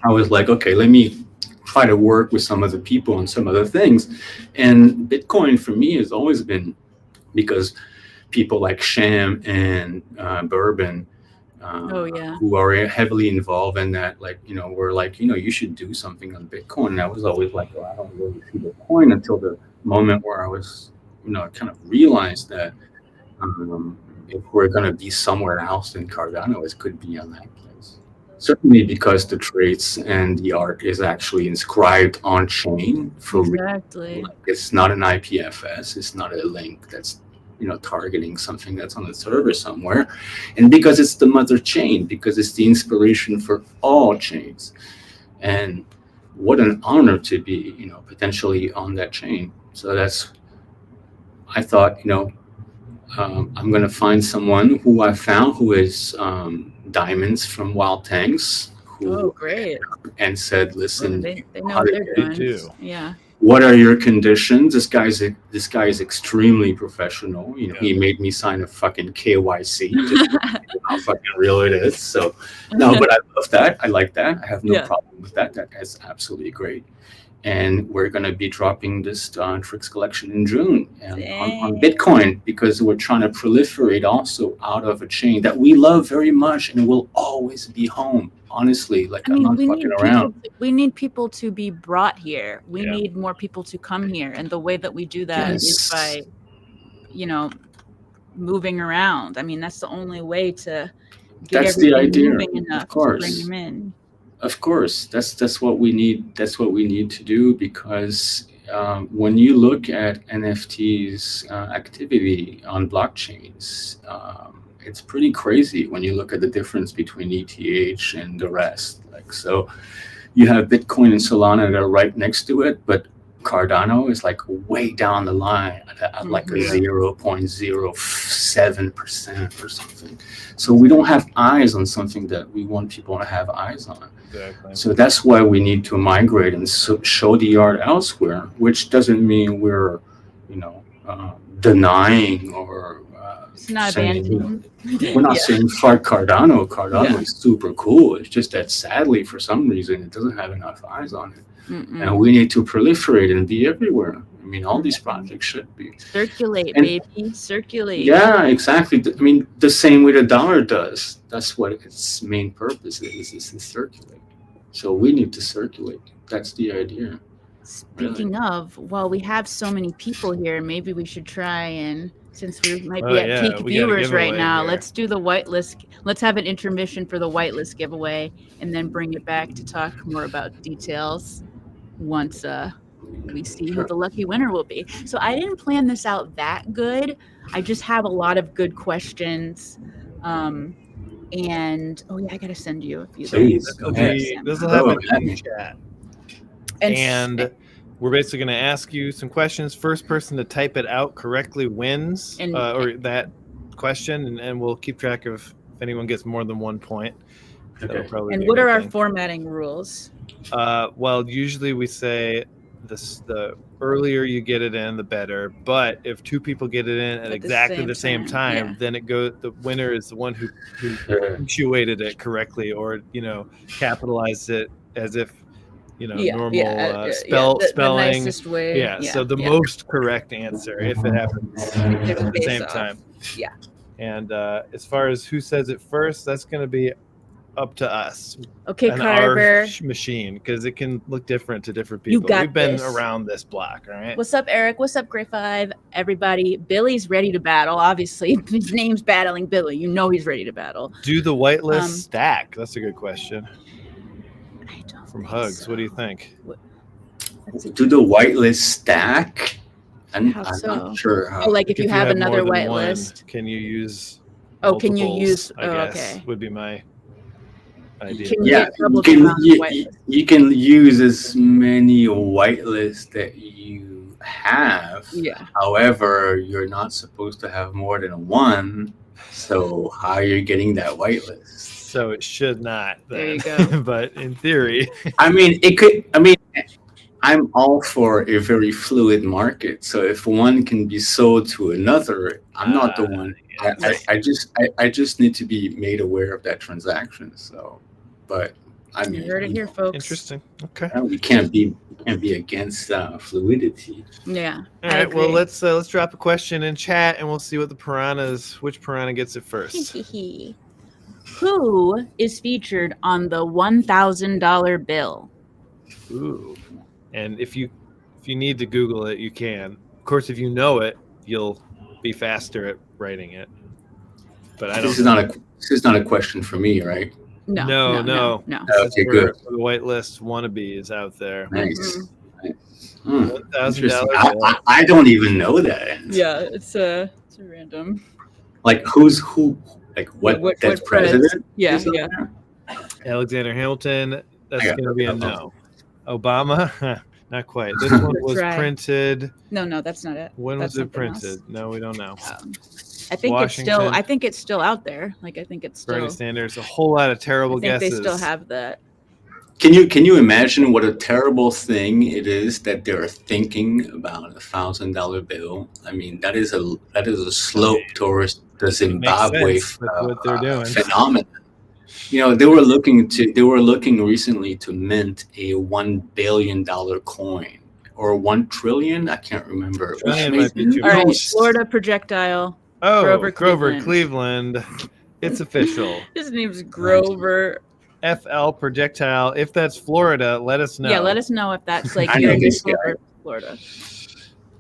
[SPEAKER 4] I was like, okay, let me try to work with some other people on some other things. And Bitcoin for me has always been, because people like Sham and Bourbon, who are heavily involved in that, like, were like, you should do something on Bitcoin. And I was always like, well, I don't really see the point, until the moment where I was, kind of realized that if we're going to be somewhere else in Cardano, it could be on that place. Certainly because the traits and the art is actually inscribed on chain for
[SPEAKER 1] exactly.
[SPEAKER 4] It's not an IPFS. It's not a link that's targeting something that's on the server somewhere, and because it's the mother chain, because it's the inspiration for all chains. And what an honor to be potentially on that chain. So I thought I'm going to find someone who I found who is Diamonds from Wild Tanks.
[SPEAKER 1] Great.
[SPEAKER 4] And said, listen,
[SPEAKER 1] they know what they're doing. Yeah.
[SPEAKER 4] What are your conditions? This guy is extremely professional. You know,
[SPEAKER 2] Yeah.
[SPEAKER 4] he made me sign a fucking KYC just to see how fucking real it is. So no, but I love that. I like that. I have no problem with that. That is absolutely great. And we're going to be dropping this Trix collection in June and on Bitcoin, because we're trying to proliferate also out of a chain that we love very much and will always be home. Honestly, like, I'm not fucking around.
[SPEAKER 1] We need people to be brought here. We need more people to come here. And the way that we do that is by, you know, moving around. I mean, that's the only way to get everything moving enough to bring them in.
[SPEAKER 4] Of course, that's what we need. That's what we need to do, because when you look at NFTs activity on blockchains, it's pretty crazy when you look at the difference between ETH and the rest. Like, so you have Bitcoin and Solana that are right next to it, but Cardano is like way down the line at like a 0.07% or something. So we don't have eyes on something that we want people to have eyes on.
[SPEAKER 2] Exactly.
[SPEAKER 4] So that's why we need to migrate and show the art elsewhere, which doesn't mean we're, you know, denying or
[SPEAKER 1] it's not abandoning.
[SPEAKER 4] We're not saying fuck Cardano. Cardano is super cool. It's just that sadly, for some reason, it doesn't have enough eyes on it. And we need to proliferate and be everywhere. I mean, all these projects should be.
[SPEAKER 1] Circulate, baby. Circulate.
[SPEAKER 4] Yeah, exactly. I mean, the same way the dollar does. That's what its main purpose is to circulate. So we need to circulate. That's the idea.
[SPEAKER 1] Speaking of, well, we have so many people here, maybe we should try and, since we might be at peak viewers right now, let's do the whitelist. Let's have an intermission for the whitelist giveaway and then bring it back to talk more about details once we see who the lucky winner will be. So I didn't plan this out that good. I just have a lot of good questions. And oh yeah, I gotta send you a few.
[SPEAKER 2] This will happen in the chat. And we're basically going to ask you some questions. First person to type it out correctly wins, or that question, and we'll keep track of if anyone gets more than 1 point.
[SPEAKER 4] Okay.
[SPEAKER 1] And what are our formatting rules?
[SPEAKER 2] Well, usually we say the earlier you get it in, the better. But if two people get it in at exactly the same time, then it goes. The winner is the one who punctuated it correctly, or capitalized it as if normal spelling.
[SPEAKER 1] The nicest way.
[SPEAKER 2] So the most correct answer if it happens at the same time.
[SPEAKER 1] Yeah.
[SPEAKER 2] And as far as who says it first, that's going to be up to us.
[SPEAKER 1] Okay, Carver.
[SPEAKER 2] Our machine, because it can look different to different people. We've been around this block, all right?
[SPEAKER 1] What's up, Eric? What's up, Gray 5? Everybody. Billy's ready to battle. Obviously, his name's Battling Billy. You know he's ready to battle.
[SPEAKER 2] Do the whitelist stack? That's a good question.
[SPEAKER 1] I don't
[SPEAKER 2] From Hugs. So. What do you think?
[SPEAKER 4] Do the whitelist stack? I'm
[SPEAKER 1] not
[SPEAKER 4] sure how.
[SPEAKER 1] Oh, like if you have another whitelist.
[SPEAKER 2] Can you use
[SPEAKER 1] can you use
[SPEAKER 2] I guess would be my idea.
[SPEAKER 4] You can use as many whitelists that you have.
[SPEAKER 1] Yeah.
[SPEAKER 4] However, you're not supposed to have more than one. So how are you getting that whitelist?
[SPEAKER 2] So it should not. Then.
[SPEAKER 1] There you go.
[SPEAKER 2] But in theory,
[SPEAKER 4] I mean, it could. I mean, I'm all for a very fluid market. So if one can be sold to another, I'm not the one. I just need to be made aware of that transaction. So, but I mean,
[SPEAKER 1] you heard it here, folks.
[SPEAKER 2] Interesting. Okay.
[SPEAKER 4] We can't be against fluidity.
[SPEAKER 1] Yeah.
[SPEAKER 2] All right. Well, let's drop a question in chat, and we'll see what which piranha gets it first.
[SPEAKER 1] Who is featured on the $1,000 bill?
[SPEAKER 2] Ooh. And if you need to Google it, you can. Of course, if you know it, you'll be faster at writing it. But I don't.
[SPEAKER 4] This is not a question for me, right?
[SPEAKER 2] No.
[SPEAKER 4] Okay, good.
[SPEAKER 2] The whitelist wannabes out there.
[SPEAKER 4] Nice.
[SPEAKER 2] $1,000.
[SPEAKER 4] I don't even know that.
[SPEAKER 1] Yeah, it's a random.
[SPEAKER 4] Like who? Like what that's president?
[SPEAKER 1] Yeah.
[SPEAKER 2] Alexander Hamilton. That's going to be a no. Obama. Not quite. This one was printed.
[SPEAKER 1] No, that's not it.
[SPEAKER 2] When
[SPEAKER 1] was
[SPEAKER 2] it printed? No, we don't know.
[SPEAKER 1] I think Washington. I think it's still out there. Like I think it's still.
[SPEAKER 2] Bernie Sanders. A whole lot of terrible guesses.
[SPEAKER 1] They still have that.
[SPEAKER 4] Can you imagine what a terrible thing it is that they're thinking about $1,000 bill? I mean, that is a slope towards the Zimbabwe
[SPEAKER 2] with what they're doing.
[SPEAKER 4] phenomenon. You know, they were looking recently to mint a $1 billion coin or 1 trillion. I can't remember.
[SPEAKER 2] Trillion might be too
[SPEAKER 1] All right,
[SPEAKER 2] much.
[SPEAKER 1] Florida projectile.
[SPEAKER 2] Oh,
[SPEAKER 1] Grover
[SPEAKER 2] Cleveland. It's official.
[SPEAKER 1] His name's Grover.
[SPEAKER 2] FL projectile. If that's Florida, let us know.
[SPEAKER 1] Yeah, let us know if that's like
[SPEAKER 4] I know this guy.
[SPEAKER 1] Florida.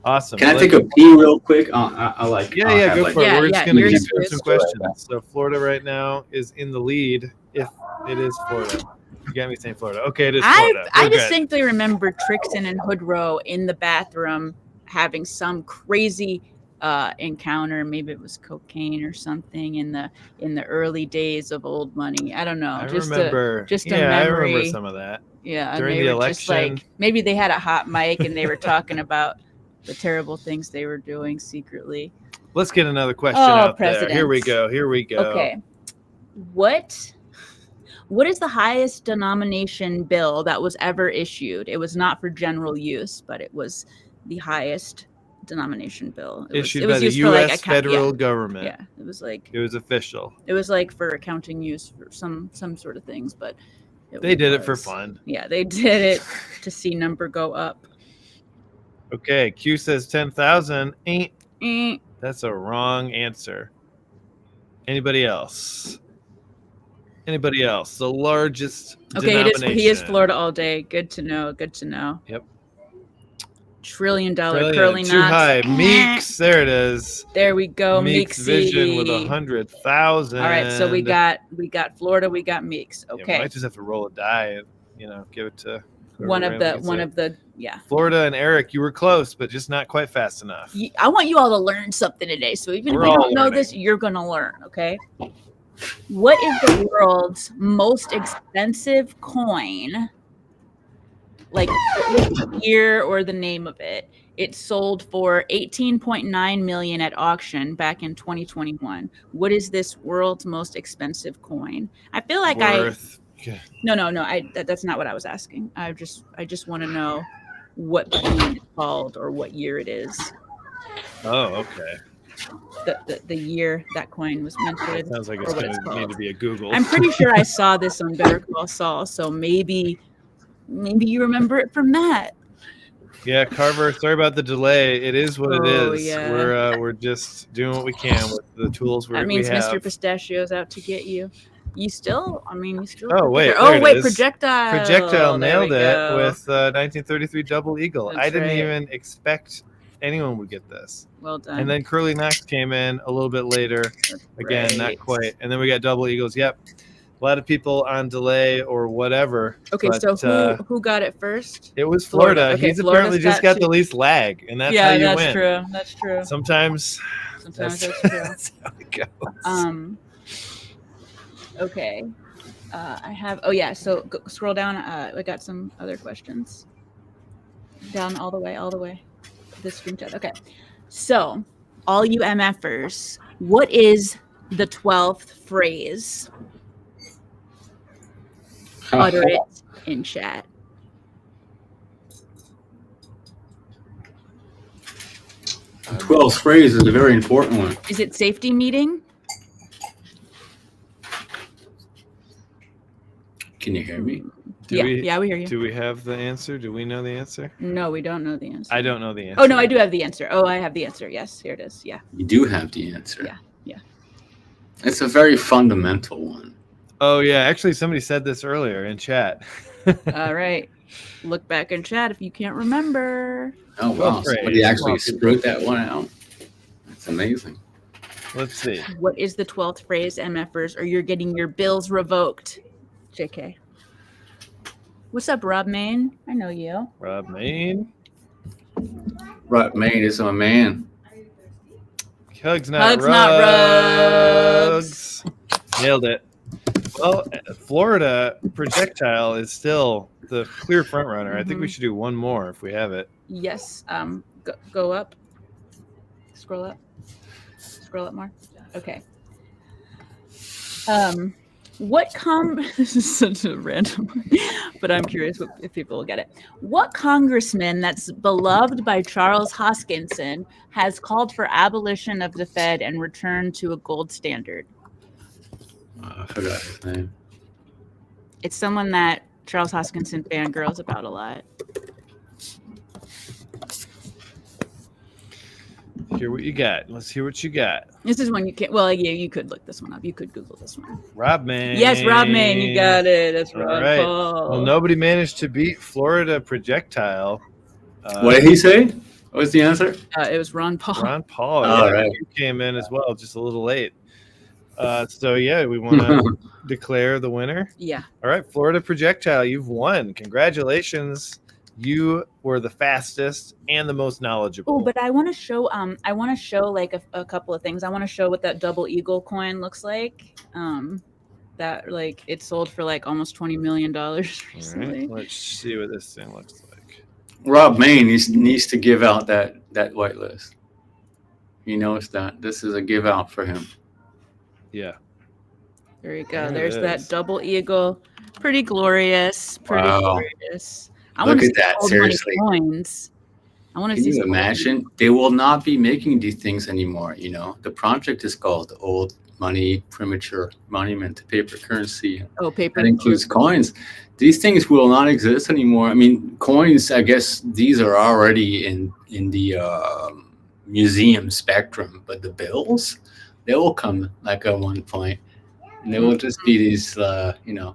[SPEAKER 2] Awesome.
[SPEAKER 4] Can I take a pee real quick? I like.
[SPEAKER 2] Yeah, go for it. We're just gonna keep doing some questions. So Florida right now is in the lead. If it is Florida, you got me saying Florida. Okay, it is Florida.
[SPEAKER 1] I distinctly remember Trixson and Hoodrow in the bathroom having some crazy encounter. Maybe it was cocaine or something in the early days of old money. I don't know.
[SPEAKER 2] I
[SPEAKER 1] remember.
[SPEAKER 2] I remember some of that.
[SPEAKER 1] Yeah,
[SPEAKER 2] during
[SPEAKER 1] and
[SPEAKER 2] the
[SPEAKER 1] election, just like maybe they had a hot mic and they were talking about the terrible things they were doing secretly.
[SPEAKER 2] Let's get another question out
[SPEAKER 1] presidents.
[SPEAKER 2] there. Here we go.
[SPEAKER 1] Okay, what is the highest denomination bill that was ever issued? It was not for general use, but it was the highest denomination bill.
[SPEAKER 2] Issued by the U.S. federal government.
[SPEAKER 1] Yeah, it was
[SPEAKER 2] official.
[SPEAKER 1] It was like for accounting use for some sort of things, but
[SPEAKER 2] they did it for fun.
[SPEAKER 1] Yeah, they did it to see number go up.
[SPEAKER 2] Okay, Q says 10,000. That's a wrong answer. Anybody else? The largest denomination.
[SPEAKER 1] He is Florida all day. Good to know.
[SPEAKER 2] Yep.
[SPEAKER 1] $1 trillion curly knots.
[SPEAKER 2] Too high. Meeks. There it is.
[SPEAKER 1] There we go.
[SPEAKER 2] Meeks Vision with 100,000.
[SPEAKER 1] All right, so we got Florida. We got Meeks. Okay.
[SPEAKER 2] Yeah, we might just have to roll a die and give it to
[SPEAKER 1] one of the.
[SPEAKER 2] Florida and Eric, you were close, but just not quite fast enough.
[SPEAKER 1] I want you all to learn something today. So even if you don't know this, you're gonna learn. Okay. What is the world's most expensive coin? Like the year or the name of it. It sold for $18.9 million at auction back in 2021. What is this world's most expensive coin? I feel like No. That's not what I was asking. I just want to know what coin it's called or what year it is.
[SPEAKER 2] Oh, okay.
[SPEAKER 1] The year that coin was minted.
[SPEAKER 2] Sounds like it's going to need to be a Google.
[SPEAKER 1] I'm pretty sure I saw this on Better Call Saul, so maybe you remember it from that.
[SPEAKER 2] Yeah, Carver, sorry about the delay. It is what it is.
[SPEAKER 1] Yeah.
[SPEAKER 2] We're just doing what we can with the tools we have.
[SPEAKER 1] That means Mr. Pistachio's out to get you. You still.
[SPEAKER 2] Oh wait,
[SPEAKER 1] projectile.
[SPEAKER 2] Projectile nailed it with 1933 Double Eagle. I didn't even expect anyone would get this.
[SPEAKER 1] Well done.
[SPEAKER 2] And then Curly Knox came in a little bit later. Again, not quite. And then we got Double Eagles. Yep. A lot of people on delay or whatever.
[SPEAKER 1] Okay, so who got it first?
[SPEAKER 2] It was Florida.
[SPEAKER 1] Okay,
[SPEAKER 2] He's apparently just got the least lag, and that's how you win.
[SPEAKER 1] Yeah, that's true.
[SPEAKER 2] Sometimes
[SPEAKER 1] that's true.
[SPEAKER 2] That's how it goes.
[SPEAKER 1] Okay. I have. So scroll down. I got some other questions. Down all the way. This screenshot. Okay. So, all you MFers, what is the 12th phrase? Utter it in chat.
[SPEAKER 4] 12th phrase is a very important one.
[SPEAKER 1] Is it safety meeting?
[SPEAKER 4] Can you hear me?
[SPEAKER 1] We hear you.
[SPEAKER 2] Do we have the answer? Do we know the answer?
[SPEAKER 1] No, we don't know the answer.
[SPEAKER 2] I don't know the answer.
[SPEAKER 1] Oh, no, I do have the answer. Oh, I have the answer. Yes, here it is. Yeah.
[SPEAKER 4] You do have the answer.
[SPEAKER 1] Yeah.
[SPEAKER 4] It's a very fundamental one.
[SPEAKER 2] Oh, yeah. Actually, somebody said this earlier in chat.
[SPEAKER 1] All right. Look back in chat if you can't remember.
[SPEAKER 4] Oh, wow. Somebody actually wrote that one out. That's amazing.
[SPEAKER 2] Let's see.
[SPEAKER 1] What is the 12th phrase, MFers, or you're getting your bills revoked? JK. What's up, Rob Main? I know you.
[SPEAKER 2] Rob Main.
[SPEAKER 4] Rob Main is my man.
[SPEAKER 2] Hugs, not rugs. Nailed it. Well, Florida projectile is still the clear front runner. I think we should do one more if we have it.
[SPEAKER 1] Yes. Go up. Scroll up more. Okay. This is such a random, but I'm curious if people will get it. What congressman that's beloved by Charles Hoskinson has called for abolition of the Fed and return to a gold standard?
[SPEAKER 4] I forgot his name.
[SPEAKER 1] It's someone that Charles Hoskinson fangirls about a lot.
[SPEAKER 2] Hear what you got. Let's hear what you got.
[SPEAKER 1] This is one you can't. Well, yeah, you could look this one up. You could Google this one.
[SPEAKER 2] Rob Main.
[SPEAKER 1] Yes, Rob Main. You got it. That's Ron
[SPEAKER 2] right.
[SPEAKER 1] Paul.
[SPEAKER 2] Well, nobody managed to beat Florida Projectile.
[SPEAKER 4] What did he say? What was the answer?
[SPEAKER 1] It was Ron Paul.
[SPEAKER 2] Ron Paul.
[SPEAKER 4] Oh, right.
[SPEAKER 2] He came in as well, just a little late. So yeah, we want to declare the winner.
[SPEAKER 1] Yeah.
[SPEAKER 2] All right, Florida Projectile, you've won. Congratulations. You were the fastest and the most knowledgeable.
[SPEAKER 1] Oh, but I want to show like a couple of things. I want to show what that double eagle coin looks like. That like it sold for like almost $20 million recently.
[SPEAKER 2] Right, let's see what this thing looks like.
[SPEAKER 4] Rob Main needs to give out that whitelist. He knows that this is a give out for him.
[SPEAKER 2] Yeah.
[SPEAKER 1] There you go. There's that double eagle. Pretty glorious. Glorious.
[SPEAKER 4] Look at that, seriously.
[SPEAKER 1] Coins. I want to see.
[SPEAKER 4] Can you imagine? They will not be making these things anymore. You know, the project is called Old Money Premature Monument to Paper Currency.
[SPEAKER 1] Oh, paper.
[SPEAKER 4] That includes coins. These things will not exist anymore. I mean, coins, I guess these are already in the museum spectrum, but the bills, they will come like at one point, and they will just be these,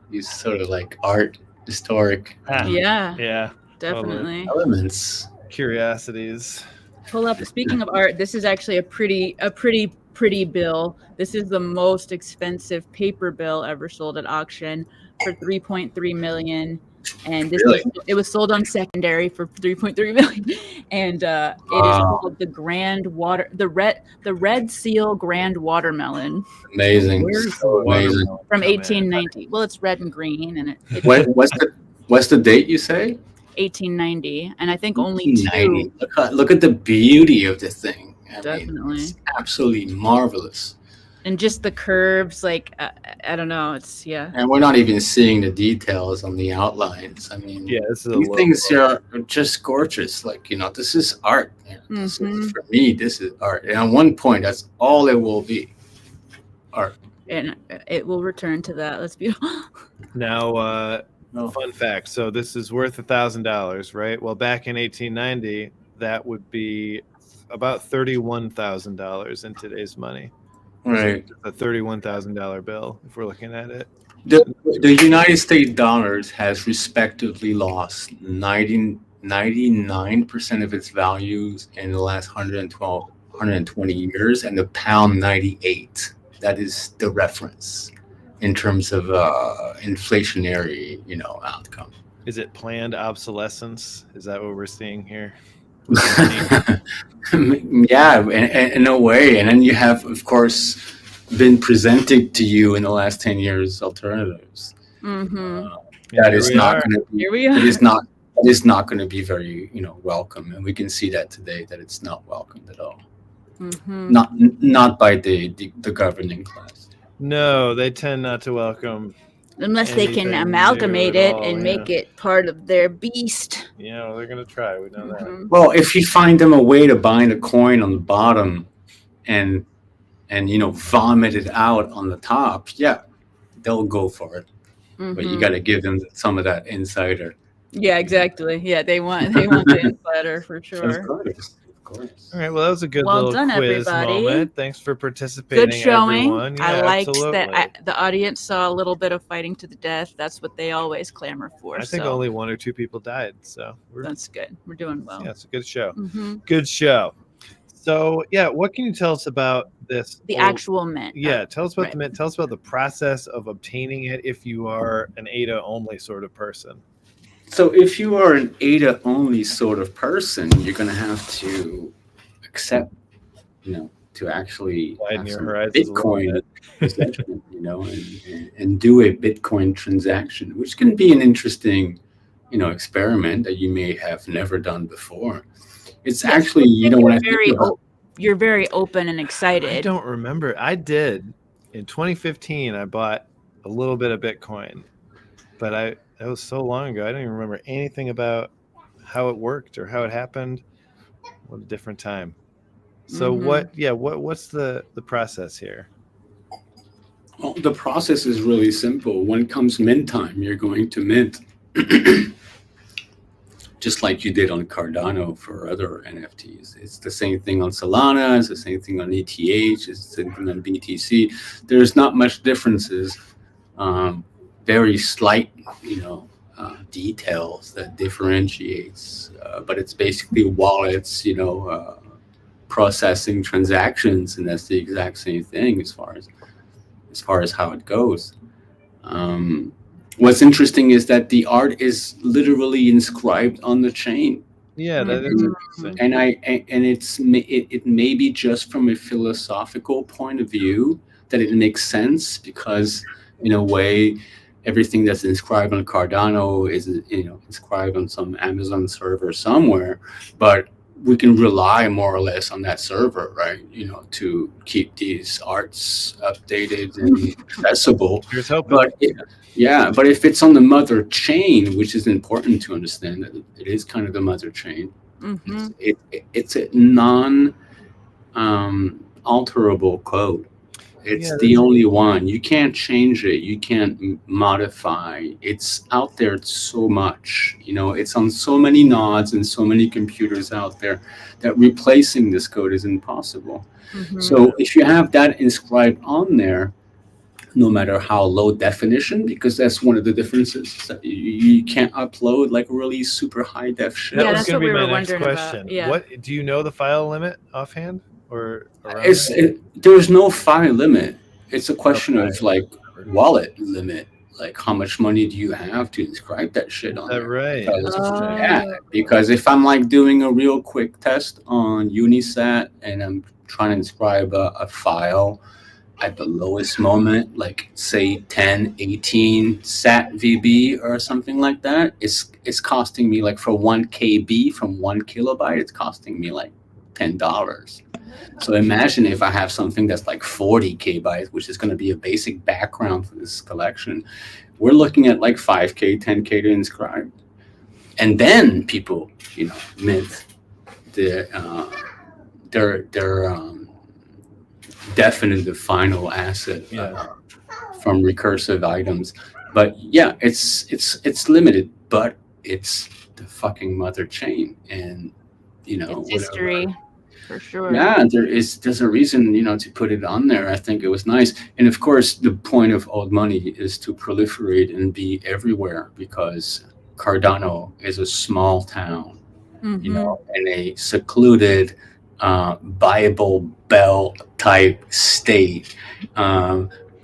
[SPEAKER 4] these sort of like art, historic.
[SPEAKER 1] Yeah, definitely
[SPEAKER 4] Elements,
[SPEAKER 2] curiosities.
[SPEAKER 1] Pull up. Speaking of art, this is actually a pretty bill. This is the most expensive paper bill ever sold at auction for $3.3 million. And this it was sold on secondary for $3.3 million. And it is called the Red Seal Grand Watermelon.
[SPEAKER 4] Amazing. Amazing.
[SPEAKER 1] From 1890. Well, it's red and green, and
[SPEAKER 4] what's the date you say?
[SPEAKER 1] 1890, and I think only two.
[SPEAKER 4] Look at the beauty of the thing.
[SPEAKER 1] Definitely,
[SPEAKER 4] it's absolutely marvelous.
[SPEAKER 1] And just the curves, like I don't know, it's And
[SPEAKER 4] we're not even seeing the details on the outlines. I mean,
[SPEAKER 2] these
[SPEAKER 4] things are just gorgeous. Like this is art. For me, this is art. And at one point, that's all it will be, art.
[SPEAKER 1] And it will return to that. Let's be
[SPEAKER 2] now. Fun fact. So this is worth $1,000, right? Well, back in 1890, that would be about $31,000 in today's money.
[SPEAKER 4] Right.
[SPEAKER 2] So a $31,000 bill, if we're looking at it.
[SPEAKER 4] The United States dollars has respectively lost 99% of its values in the last 120 years, and the pound 98. That is the reference in terms of inflationary, outcome.
[SPEAKER 2] Is it planned obsolescence? Is that what we're seeing here?
[SPEAKER 4] Yeah, in a way. And then you have, of course, been presented to you in the last 10 years alternatives. That is not going to be. It is not going to be very, welcome, and we can see that today that it's not welcomed at all. Not by the governing class.
[SPEAKER 2] No, they tend not to welcome.
[SPEAKER 1] Unless they can amalgamate it and make it part of their beast.
[SPEAKER 2] Yeah, well, they're going to try. We know that.
[SPEAKER 4] Well, if you find them a way to bind a coin on the bottom and vomit it out on the top, yeah, they'll go for it. But you got to give them some of that insider.
[SPEAKER 1] Yeah, exactly. Yeah, they want the insider for sure.
[SPEAKER 4] Of course.
[SPEAKER 2] All right, well, that was a good little
[SPEAKER 1] done,
[SPEAKER 2] quiz
[SPEAKER 1] everybody.
[SPEAKER 2] moment. Thanks for participating,
[SPEAKER 1] Good showing.
[SPEAKER 2] Everyone. Yeah,
[SPEAKER 1] I liked
[SPEAKER 2] absolutely.
[SPEAKER 1] that the audience saw a little bit of fighting to the death. That's what they always clamor for.
[SPEAKER 2] I think only 1 or 2 people died, so
[SPEAKER 1] that's good. We're doing well.
[SPEAKER 2] Yeah, it's a good show. Good show. So, yeah, what can you tell us about this?
[SPEAKER 1] The actual mint.
[SPEAKER 2] Yeah, tell us about the mint. Tell us about the process of obtaining it if you are an ADA only sort of person.
[SPEAKER 4] So if you are an ADA only sort of person, you're going to have to accept, to actually
[SPEAKER 2] widen your horizons
[SPEAKER 4] Bitcoin, and do a Bitcoin transaction, which can be an interesting, experiment that you may have never done before. It's actually, when
[SPEAKER 1] you're very open and excited.
[SPEAKER 2] I don't remember. I did in 2015. I bought a little bit of Bitcoin, but that was so long ago. I don't even remember anything about how it worked or how it happened. What a different time. So what's the process here?
[SPEAKER 4] Well, the process is really simple. When it comes mint time, you're going to mint. Just like you did on Cardano for other NFTs. It's the same thing on Solana, it's the same thing on ETH, it's the same thing on BTC. There's not much differences, very slight, details that differentiates, but it's basically wallets, processing transactions, and that's the exact same thing as far as how it goes. What's interesting is that the art is literally inscribed on the chain.
[SPEAKER 2] Yeah, that is interesting.
[SPEAKER 4] And it may be just from a philosophical point of view that it makes sense, because in a way, everything that's inscribed on Cardano is inscribed on some Amazon server somewhere, but we can rely more or less on that server, right? To keep these arts updated and accessible.
[SPEAKER 2] Here's hoping.
[SPEAKER 4] But if it's on the mother chain, which is important to understand, that it is kind of the mother chain. Mm-hmm. It's a non-alterable code. It's the only one. You can't change it. You can't modify. It's out there so much. It's on so many nodes and so many computers out there that replacing this code is impossible. Mm-hmm. So if you have that inscribed on there, no matter how low definition, because that's one of the differences, that you can't upload like really super high def shit.
[SPEAKER 2] That was going to be my next question. Yeah. What do you know the file limit offhand?
[SPEAKER 4] There's no file limit. It's a question of like wallet limit. Like, how much money do you have to inscribe that shit on there?
[SPEAKER 2] Right.
[SPEAKER 4] Because if I'm like doing a real quick test on Unisat and I'm trying to inscribe a file at the lowest moment, like say 10, 18 SAT VB or something like that, it's costing me, like, for 1 KB from 1 kilobyte, it's costing me like $10. So imagine if I have something that's like 40 kbytes, which is going to be a basic background for this collection. We're looking at like 5K, 10K to inscribe. And then people, mint their definitive final asset from recursive items. But yeah, it's limited, but it's the fucking mother chain, and
[SPEAKER 1] it's history. For sure.
[SPEAKER 4] Yeah, there's a reason, to put it on there. I think it was nice. And of course, the point of old money is to proliferate and be everywhere, because Cardano is a small town, in a secluded Bible Belt type state,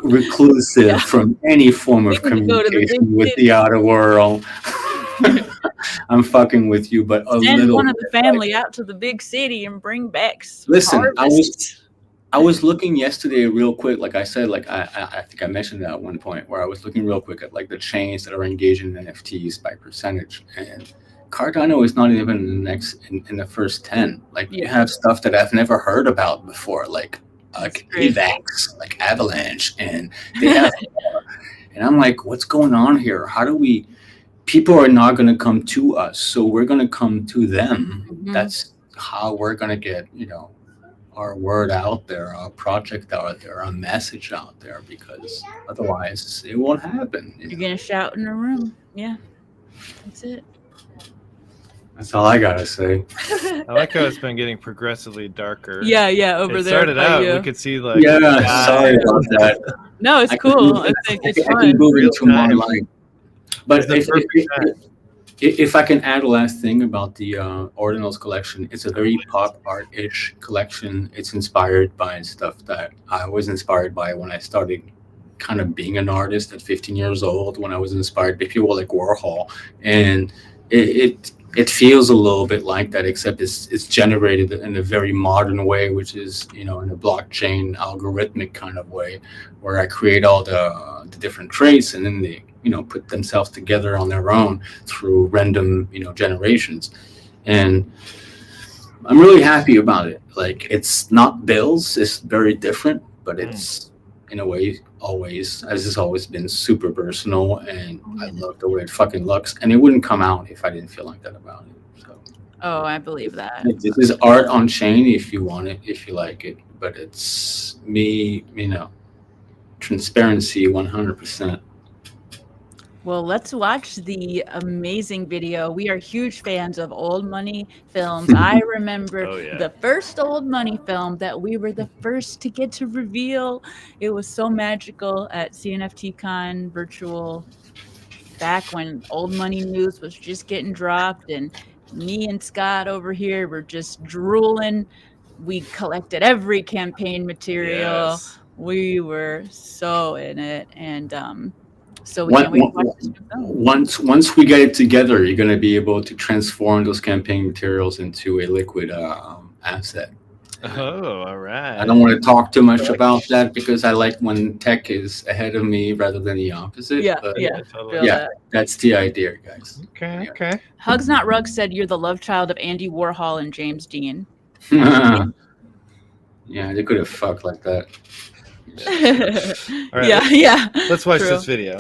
[SPEAKER 4] reclusive from any form of communication with the outer world. I'm fucking with you, but
[SPEAKER 1] send one of the family out to the big city and bring back some harvest.
[SPEAKER 4] I was looking yesterday real quick, like I said, like I think I mentioned that at one point, where I was looking real quick at like the chains that are engaged in NFTs by percentage, and Cardano is not even in the first 10. Like, you have stuff that I've never heard about before, like AVAX, like Avalanche, and they have and I'm like, what's going on here? How do we? People are not going to come to us, so we're going to come to them. Mm-hmm. That's how we're going to get, our word out there, our project out there, our message out there, because otherwise it won't happen.
[SPEAKER 1] You're going to shout in a room. Yeah, that's it.
[SPEAKER 4] That's all I got to say.
[SPEAKER 2] I like how it's been getting progressively darker.
[SPEAKER 1] Yeah, over there.
[SPEAKER 2] It started out, we could see like...
[SPEAKER 4] Yeah, sorry about that.
[SPEAKER 1] No, it's cool. I think it's fun.
[SPEAKER 4] I can move into more light. But if I can add a last thing about the Ordinals collection, it's a very pop art-ish collection. It's inspired by stuff that I was inspired by when I started kind of being an artist at 15 years old, when I was inspired by people like Warhol. And it feels a little bit like that, except it's generated in a very modern way, which is, in a blockchain algorithmic kind of way, where I create all the different traits, and then they put themselves together on their own through random, generations. And I'm really happy about it. Like, it's not bills, it's very different, but it's in a way, always, as it's always been, super personal, and I love the way it fucking looks, and it wouldn't come out if I didn't feel like that about it. So,
[SPEAKER 1] Oh, I believe that.
[SPEAKER 4] this is art on chain if you want it, if you like it, but it's me, transparency 100%.
[SPEAKER 1] Well, let's watch the amazing video. We are huge fans of old money films. I remember the first old money film that we were the first to get to reveal. It was so magical at CNFT Con virtual back when old money news was just getting dropped, and me and Scott over here were just drooling. We collected every campaign material.
[SPEAKER 2] Yes.
[SPEAKER 1] We were so in it, and so we can't wait to watch this new film.
[SPEAKER 4] Once we get it together, you're going to be able to transform those campaign materials into a liquid asset.
[SPEAKER 2] Oh, all right.
[SPEAKER 4] I don't want to talk too much about that because I like when tech is ahead of me rather than the opposite.
[SPEAKER 1] Yeah,
[SPEAKER 4] but
[SPEAKER 1] totally.
[SPEAKER 4] Yeah, that's the idea, guys.
[SPEAKER 2] Okay.
[SPEAKER 1] Hugs Not Rugs said you're the love child of Andy Warhol and James Dean.
[SPEAKER 4] Yeah, they could have fucked like that.
[SPEAKER 2] All right,
[SPEAKER 1] yeah.
[SPEAKER 2] Let's watch this video.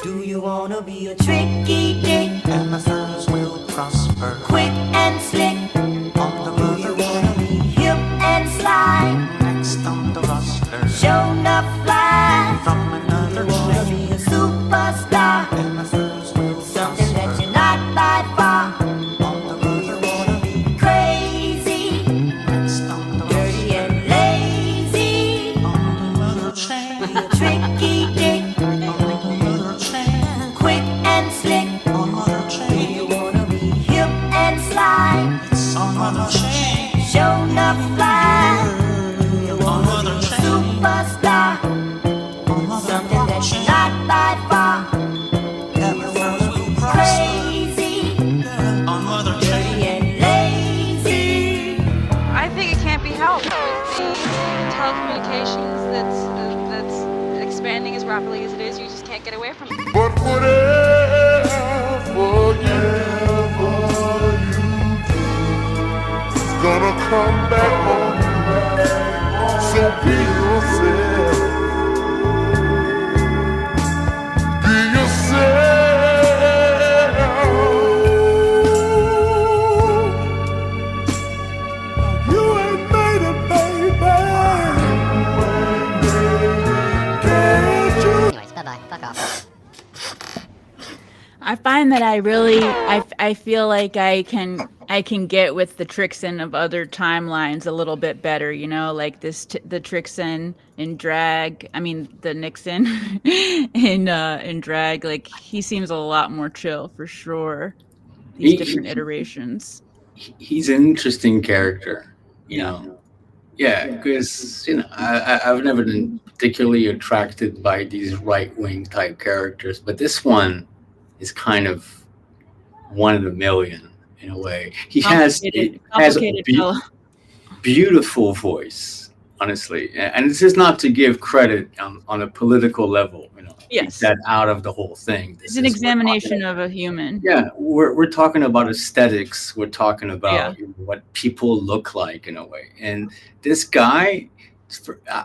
[SPEAKER 5] Do you wanna be a tricky dick? And the first will prosper. Quick and slick. On the do you wanna be hip and sly? Next on the roster. Show enough fly. From another wanna be a superstar. And the first will something that you're not by far. On the do you wanna be crazy? Next on the dirty and lazy. On the other chain. Be a tricky dick. Quick and slick. Do you wanna be hip and sly? Show enough fly. Do you wanna be a superstar? Something that you're not by far. Crazy, dirty and lazy.
[SPEAKER 6] I think it can't be helped with the telecommunications that's expanding as rapidly as it is. You just can't get away from it.
[SPEAKER 7] But whatever you do, it's gonna come back on you. So be yourself. Be yourself. You ain't made it, baby.
[SPEAKER 8] Anyways, bye-bye. Fuck off.
[SPEAKER 1] I find that I feel like I can get with the Trixson of other timelines a little bit better, like the Trixson in drag. I mean the Nixon in drag. Like he seems a lot more chill for sure. These different iterations.
[SPEAKER 4] He's an interesting character, Yeah, because I've never been particularly attracted by these right-wing type characters, but this one is kind of one in a million in a way. He has a beautiful voice, honestly, and this is not to give credit on a political level,
[SPEAKER 1] Yes,
[SPEAKER 4] that out of the whole thing.
[SPEAKER 1] It's an examination of a human.
[SPEAKER 4] Yeah, we're talking about aesthetics. We're talking about what people look like in a way. And this guy,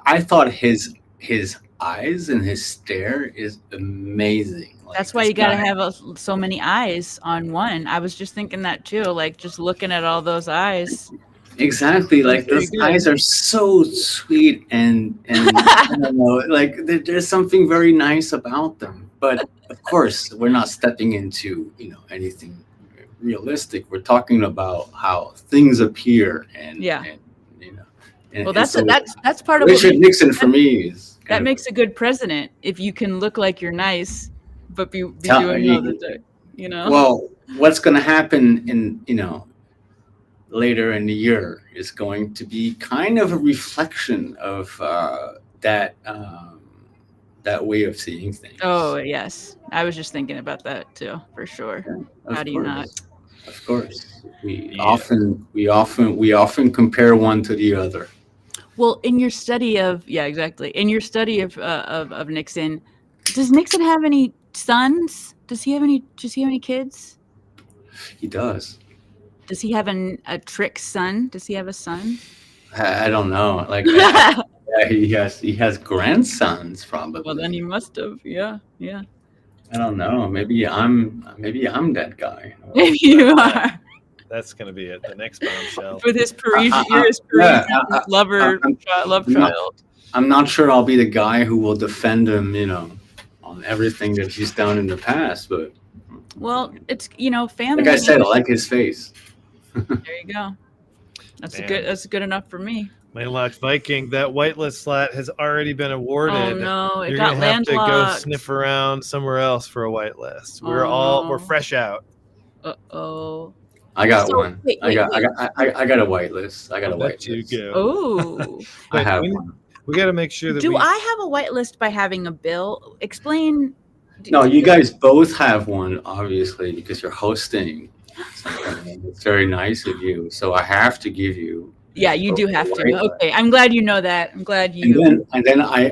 [SPEAKER 4] I thought his eyes and his stare is amazing.
[SPEAKER 1] That's why you got to have so many eyes on one. I was just thinking that too, like just looking at all those eyes.
[SPEAKER 4] Exactly, like those eyes are so sweet and I don't know, like there's something very nice about them. But of course, we're not stepping into anything realistic. We're talking about how things appear and
[SPEAKER 1] well, that's part of
[SPEAKER 4] Richard Nixon for me is
[SPEAKER 1] that makes a good president if you can look like you're nice, but be doing other things.
[SPEAKER 4] Well, what's going to happen in later in the year is going to be kind of a reflection of that way of seeing things.
[SPEAKER 1] Oh yes, I was just thinking about that too, for sure.
[SPEAKER 4] Yeah,
[SPEAKER 1] How do you not?
[SPEAKER 4] Of course, we often compare one to the other.
[SPEAKER 1] Well, in your study of in your study of Nixon, does Nixon have any sons? Does he have any kids?
[SPEAKER 4] He does.
[SPEAKER 1] Does he have a Trixson? Does he have a son?
[SPEAKER 4] I don't know. Like, yeah, he has grandsons probably.
[SPEAKER 1] Well, then he must have. Yeah.
[SPEAKER 4] I don't know. Maybe I'm that guy.
[SPEAKER 1] Maybe you are.
[SPEAKER 2] That's gonna be it. The next bombshell.
[SPEAKER 1] For this Parisian, love child.
[SPEAKER 4] I'm not sure I'll be the guy who will defend him, on everything that he's done in the past. But
[SPEAKER 1] well, it's family.
[SPEAKER 4] Like I said, I like his face.
[SPEAKER 1] There you go. That's good enough for me.
[SPEAKER 2] Landlocked Viking, that whitelist slot has already been awarded.
[SPEAKER 1] Oh no,
[SPEAKER 2] You're gonna have to go sniff around somewhere else for a whitelist. We're fresh out.
[SPEAKER 1] Uh-oh.
[SPEAKER 4] I got one. I got a whitelist. I got a whitelist.
[SPEAKER 2] You go.
[SPEAKER 1] Oh.
[SPEAKER 4] I have one.
[SPEAKER 2] We got to make sure that
[SPEAKER 1] I have a whitelist by having a bill? Explain.
[SPEAKER 4] No, you guys both have one, obviously, because you're hosting. It's very nice of you. So I have to give you.
[SPEAKER 1] Yeah, you do have to. Okay, I'm glad you know that. I'm glad you.
[SPEAKER 4] And then I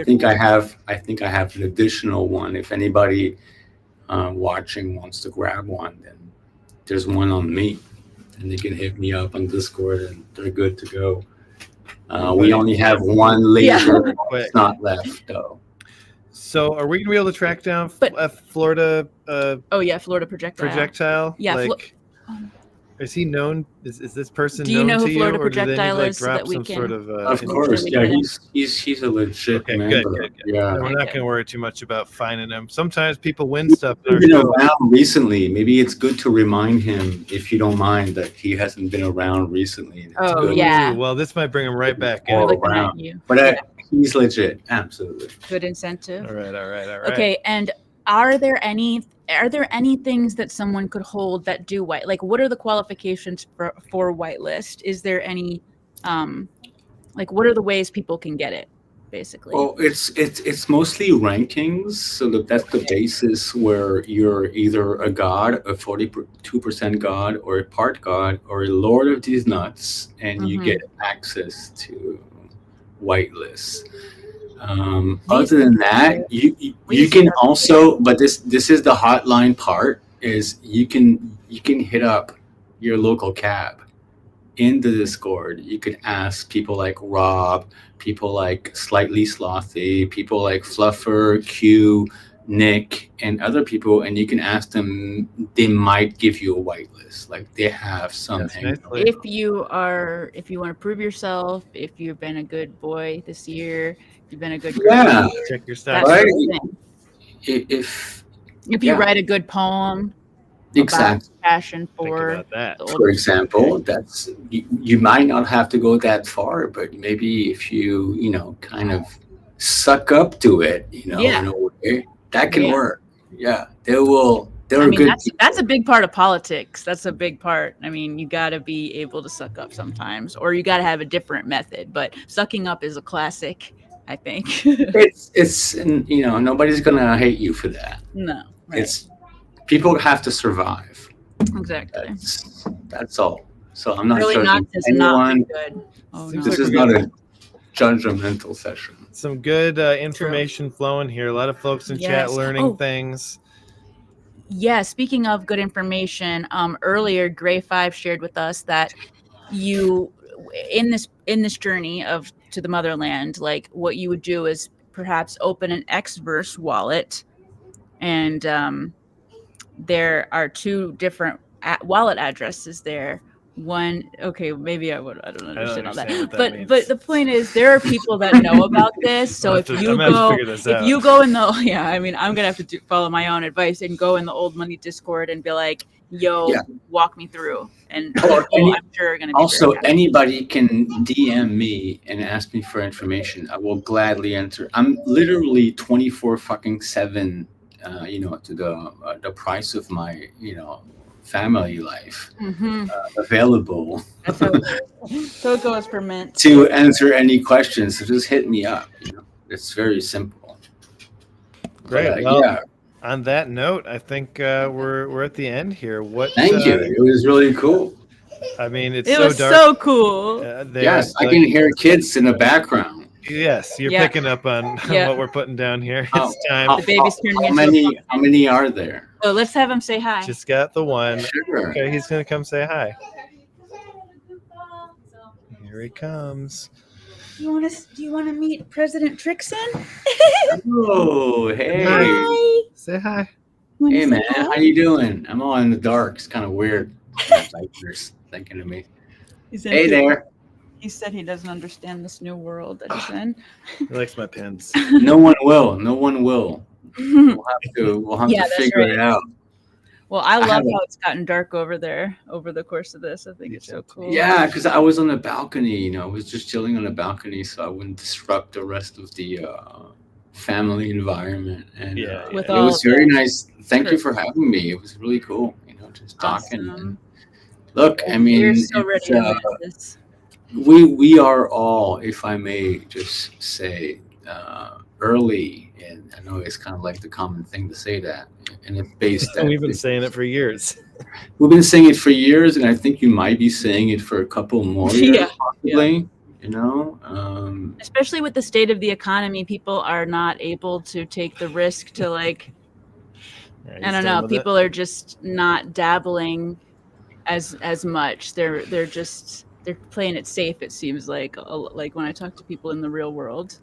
[SPEAKER 4] think I have an additional one. If anybody watching wants to grab one, then there's one on me, and they can hit me up on Discord, and they're good to go. We only have one laser. It's not left though.
[SPEAKER 2] So are we gonna be able to track down Florida?
[SPEAKER 1] Florida
[SPEAKER 2] projectile.
[SPEAKER 1] Yeah.
[SPEAKER 2] Is he known? Is this person
[SPEAKER 1] known to you? Do you know who Florida
[SPEAKER 2] or
[SPEAKER 1] Projectile is?
[SPEAKER 2] So that we can.
[SPEAKER 4] Of course, yeah. He's a legit member.
[SPEAKER 2] Good. Yeah, we're not going to worry too much about finding him. Sometimes people win stuff.
[SPEAKER 4] He's been around recently. Maybe it's good to remind him, if you don't mind, that he hasn't been around recently.
[SPEAKER 1] Yeah.
[SPEAKER 2] Well, this might bring him right back in.
[SPEAKER 4] But he's legit. Absolutely.
[SPEAKER 1] Good incentive.
[SPEAKER 2] All right.
[SPEAKER 1] Okay, and are there any things that someone could hold that do white? Like, what are the qualifications for whitelist? Is there any, what are the ways people can get it, basically?
[SPEAKER 4] Well, it's mostly rankings. So that's the basis where you're either a god, a 42% god, or a part god, or a lord of these nuts, and you get access to whitelist. Other than that, you can also, but this is the hotline part, is you can hit up your local cab in the Discord. You could ask people like Rob, people like Slightly Slothy, people like Fluffer, Q, Nick, and other people, and you can ask them. They might give you a whitelist. Like, they have some.
[SPEAKER 1] If you want to prove yourself, if you've been a good boy this year, you've been a good girl,
[SPEAKER 2] check your stats.
[SPEAKER 4] Right? If
[SPEAKER 1] you write a good poem,
[SPEAKER 4] exactly,
[SPEAKER 1] passion for
[SPEAKER 2] that.
[SPEAKER 4] For example, that's you might not have to go that far, but maybe if you kind of suck up to it, in a way, that can work. Yeah, they're good.
[SPEAKER 1] That's a big part of politics. That's a big part. I mean, you got to be able to suck up sometimes, or you got to have a different method. But sucking up is a classic, I think.
[SPEAKER 4] it's nobody's gonna hate you for that.
[SPEAKER 1] No, right.
[SPEAKER 4] It's people have to survive.
[SPEAKER 1] Exactly.
[SPEAKER 4] That's all. So I'm not
[SPEAKER 1] really
[SPEAKER 4] judging anyone. This is not a judgmental session.
[SPEAKER 2] Some good information flowing here. A lot of folks in chat learning things.
[SPEAKER 1] Yeah, speaking of good information, earlier Gray 5 shared with us that you in this journey to the motherland, like, what you would do is perhaps open an Xverse wallet, and there are two different wallet addresses there. One, okay, maybe I don't understand all that. But the point is, there are people that know about this. So if you go in the I'm gonna have to follow my own advice and go in the Old Money Discord and be like, yo, walk me through. And I'm sure are gonna be
[SPEAKER 4] also anybody can DM me and ask me for information. I will gladly answer. I'm literally 24/7 to the price of my family life available.
[SPEAKER 1] That's how it goes for Mint.
[SPEAKER 4] To answer any questions, so just hit me up. It's very simple.
[SPEAKER 2] Great. On that note, I think we're at the end here.
[SPEAKER 4] Thank you. It was really cool.
[SPEAKER 2] I mean, it
[SPEAKER 1] was
[SPEAKER 2] dark.
[SPEAKER 1] So cool.
[SPEAKER 4] Yes, I can hear kids in the background.
[SPEAKER 2] Yes, you're picking up on what we're putting down here. It's time.
[SPEAKER 1] The baby's turning into
[SPEAKER 4] how many are there?
[SPEAKER 1] Oh, let's have him say hi.
[SPEAKER 2] Just got the one.
[SPEAKER 4] Sure.
[SPEAKER 2] Okay, he's gonna come say hi. Here he comes.
[SPEAKER 1] Do you want to meet President Trixson?
[SPEAKER 4] Oh, hey.
[SPEAKER 1] Hi.
[SPEAKER 2] Say hi.
[SPEAKER 1] Wanna
[SPEAKER 4] Hey,
[SPEAKER 1] say
[SPEAKER 4] man.
[SPEAKER 1] hi?
[SPEAKER 4] How you doing? I'm all in the dark. It's kind of weird. My bikers thinking of me.
[SPEAKER 1] He said
[SPEAKER 4] Hey
[SPEAKER 1] he-
[SPEAKER 4] there.
[SPEAKER 1] He said he doesn't understand this new world that he's in.
[SPEAKER 2] He likes my pins.
[SPEAKER 4] No one will. No one will. We'll have
[SPEAKER 1] Yeah,
[SPEAKER 4] to
[SPEAKER 1] that's
[SPEAKER 4] figure
[SPEAKER 1] right.
[SPEAKER 4] it out.
[SPEAKER 1] Well, I love
[SPEAKER 4] have
[SPEAKER 1] how it's gotten dark over there over the course of this. I think it's so cool.
[SPEAKER 4] Yeah, because I was on the balcony. I was just chilling on the balcony, so I wouldn't disrupt the rest of the family environment. And
[SPEAKER 1] With
[SPEAKER 4] it
[SPEAKER 1] all
[SPEAKER 4] was
[SPEAKER 1] of
[SPEAKER 4] very
[SPEAKER 1] the
[SPEAKER 4] nice. Thank you for having me. It was really cool. Just talking.
[SPEAKER 1] Awesome.
[SPEAKER 4] And look, I mean,
[SPEAKER 1] We're so ready to
[SPEAKER 4] it's,
[SPEAKER 1] miss this.
[SPEAKER 4] we are all, if I may just say, early, and I know it's kind of like the common thing to say that, and it's based.
[SPEAKER 2] We've been saying it for years.
[SPEAKER 4] We've been saying it for years, and I think you might be saying it for a couple more years, possibly.
[SPEAKER 1] Especially with the state of the economy, people are not able to take the risk to like. I don't know. People are just not dabbling as much. They're playing it safe. It seems like when I talk to people in the real world.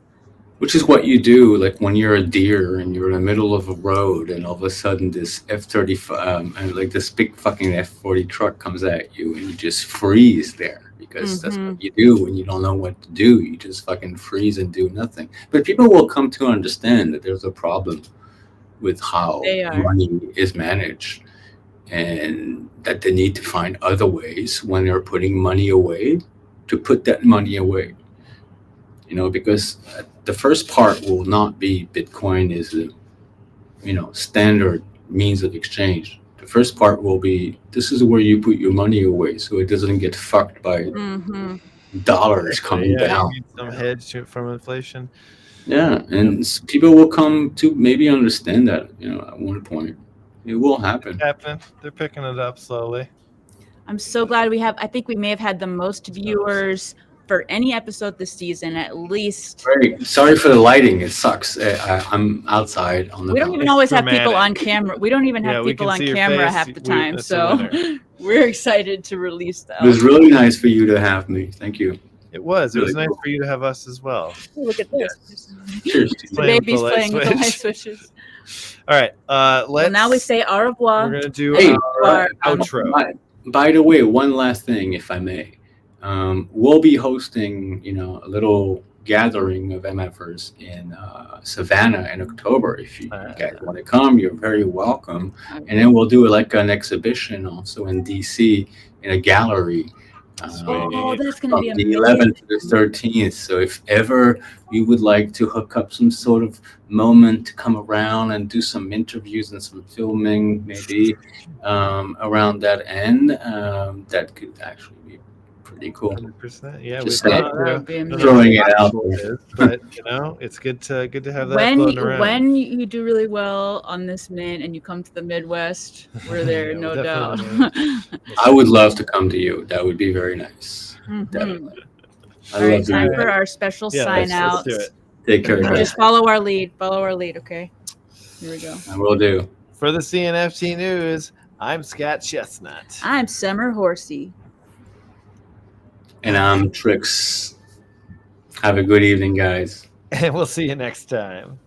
[SPEAKER 4] Which is what you do, like when you're a deer and you're in the middle of a road, and all of a sudden this F-35 and like this big fucking F-40 truck comes at you, and you just freeze there because that's what you do when you don't know what to do. You just fucking freeze and do nothing. But people will come to understand that there's a problem with how money is managed, and that they need to find other ways when they're putting money away to put that money away. Because the first part will not be Bitcoin is a, standard means of exchange. The first part will be, this is where you put your money away so it doesn't get fucked by dollars coming down.
[SPEAKER 2] You need some hedge from inflation.
[SPEAKER 4] Yeah, and people will come to maybe understand that, at one point. It will happen.
[SPEAKER 2] It's happening. They're picking it up slowly.
[SPEAKER 1] I'm so glad I think we may have had the most viewers for any episode this season, at least.
[SPEAKER 4] Great. Sorry for the lighting. It sucks. I'm outside on the.
[SPEAKER 1] We don't even always have people on camera. We don't even have people on camera half the time. So we're excited to release that.
[SPEAKER 4] It was really nice for you to have me. Thank you.
[SPEAKER 2] It was. It was nice for you to have us as well.
[SPEAKER 1] Oh, look at this.
[SPEAKER 4] Yes. Cheers.
[SPEAKER 1] The baby's playing with the light switches.
[SPEAKER 2] All right.
[SPEAKER 1] Well, now we say au revoir.
[SPEAKER 2] We're gonna do
[SPEAKER 1] our
[SPEAKER 2] outro.
[SPEAKER 4] By the way, one last thing, if I may. We'll be hosting, a little gathering of MFers in Savannah in October. If you guys want to come, you're very welcome. And then we'll do like an exhibition also in DC in a gallery.
[SPEAKER 1] That's going to be
[SPEAKER 4] amazing. The 11th to the 13th. So if ever you would like to hook up some sort of moment to come around and do some interviews and some filming, maybe around that end, that could actually be pretty cool.
[SPEAKER 2] 100%. Yeah,
[SPEAKER 4] just
[SPEAKER 1] throwing
[SPEAKER 4] it out
[SPEAKER 2] there. But it's good to have that floating around.
[SPEAKER 1] When you do really well on this mint and you come to the Midwest, we're there, no doubt.
[SPEAKER 4] I would love to come to you. That would be very nice. Definitely.
[SPEAKER 1] All right, time for our special sign out.
[SPEAKER 2] Let's do it.
[SPEAKER 4] Take care.
[SPEAKER 1] Just follow our lead. Okay. Here we go.
[SPEAKER 4] I will do.
[SPEAKER 2] For the CNFT News, I'm Scott Chestnut.
[SPEAKER 1] I'm Summer Horsey.
[SPEAKER 4] And I'm Trix. Have a good evening, guys.
[SPEAKER 2] And we'll see you next time.